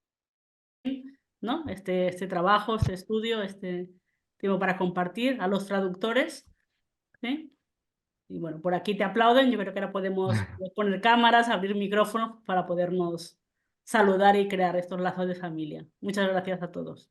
¿no?, este trabajo, este estudio, este tiempo para compartir, a los traductores, ¿sí? Y bueno, por aquí te aplauden. Yo creo que ahora podemos poner cámaras, abrir micrófonos para podernos saludar y crear estos lazos de familia. Muchas gracias a todos.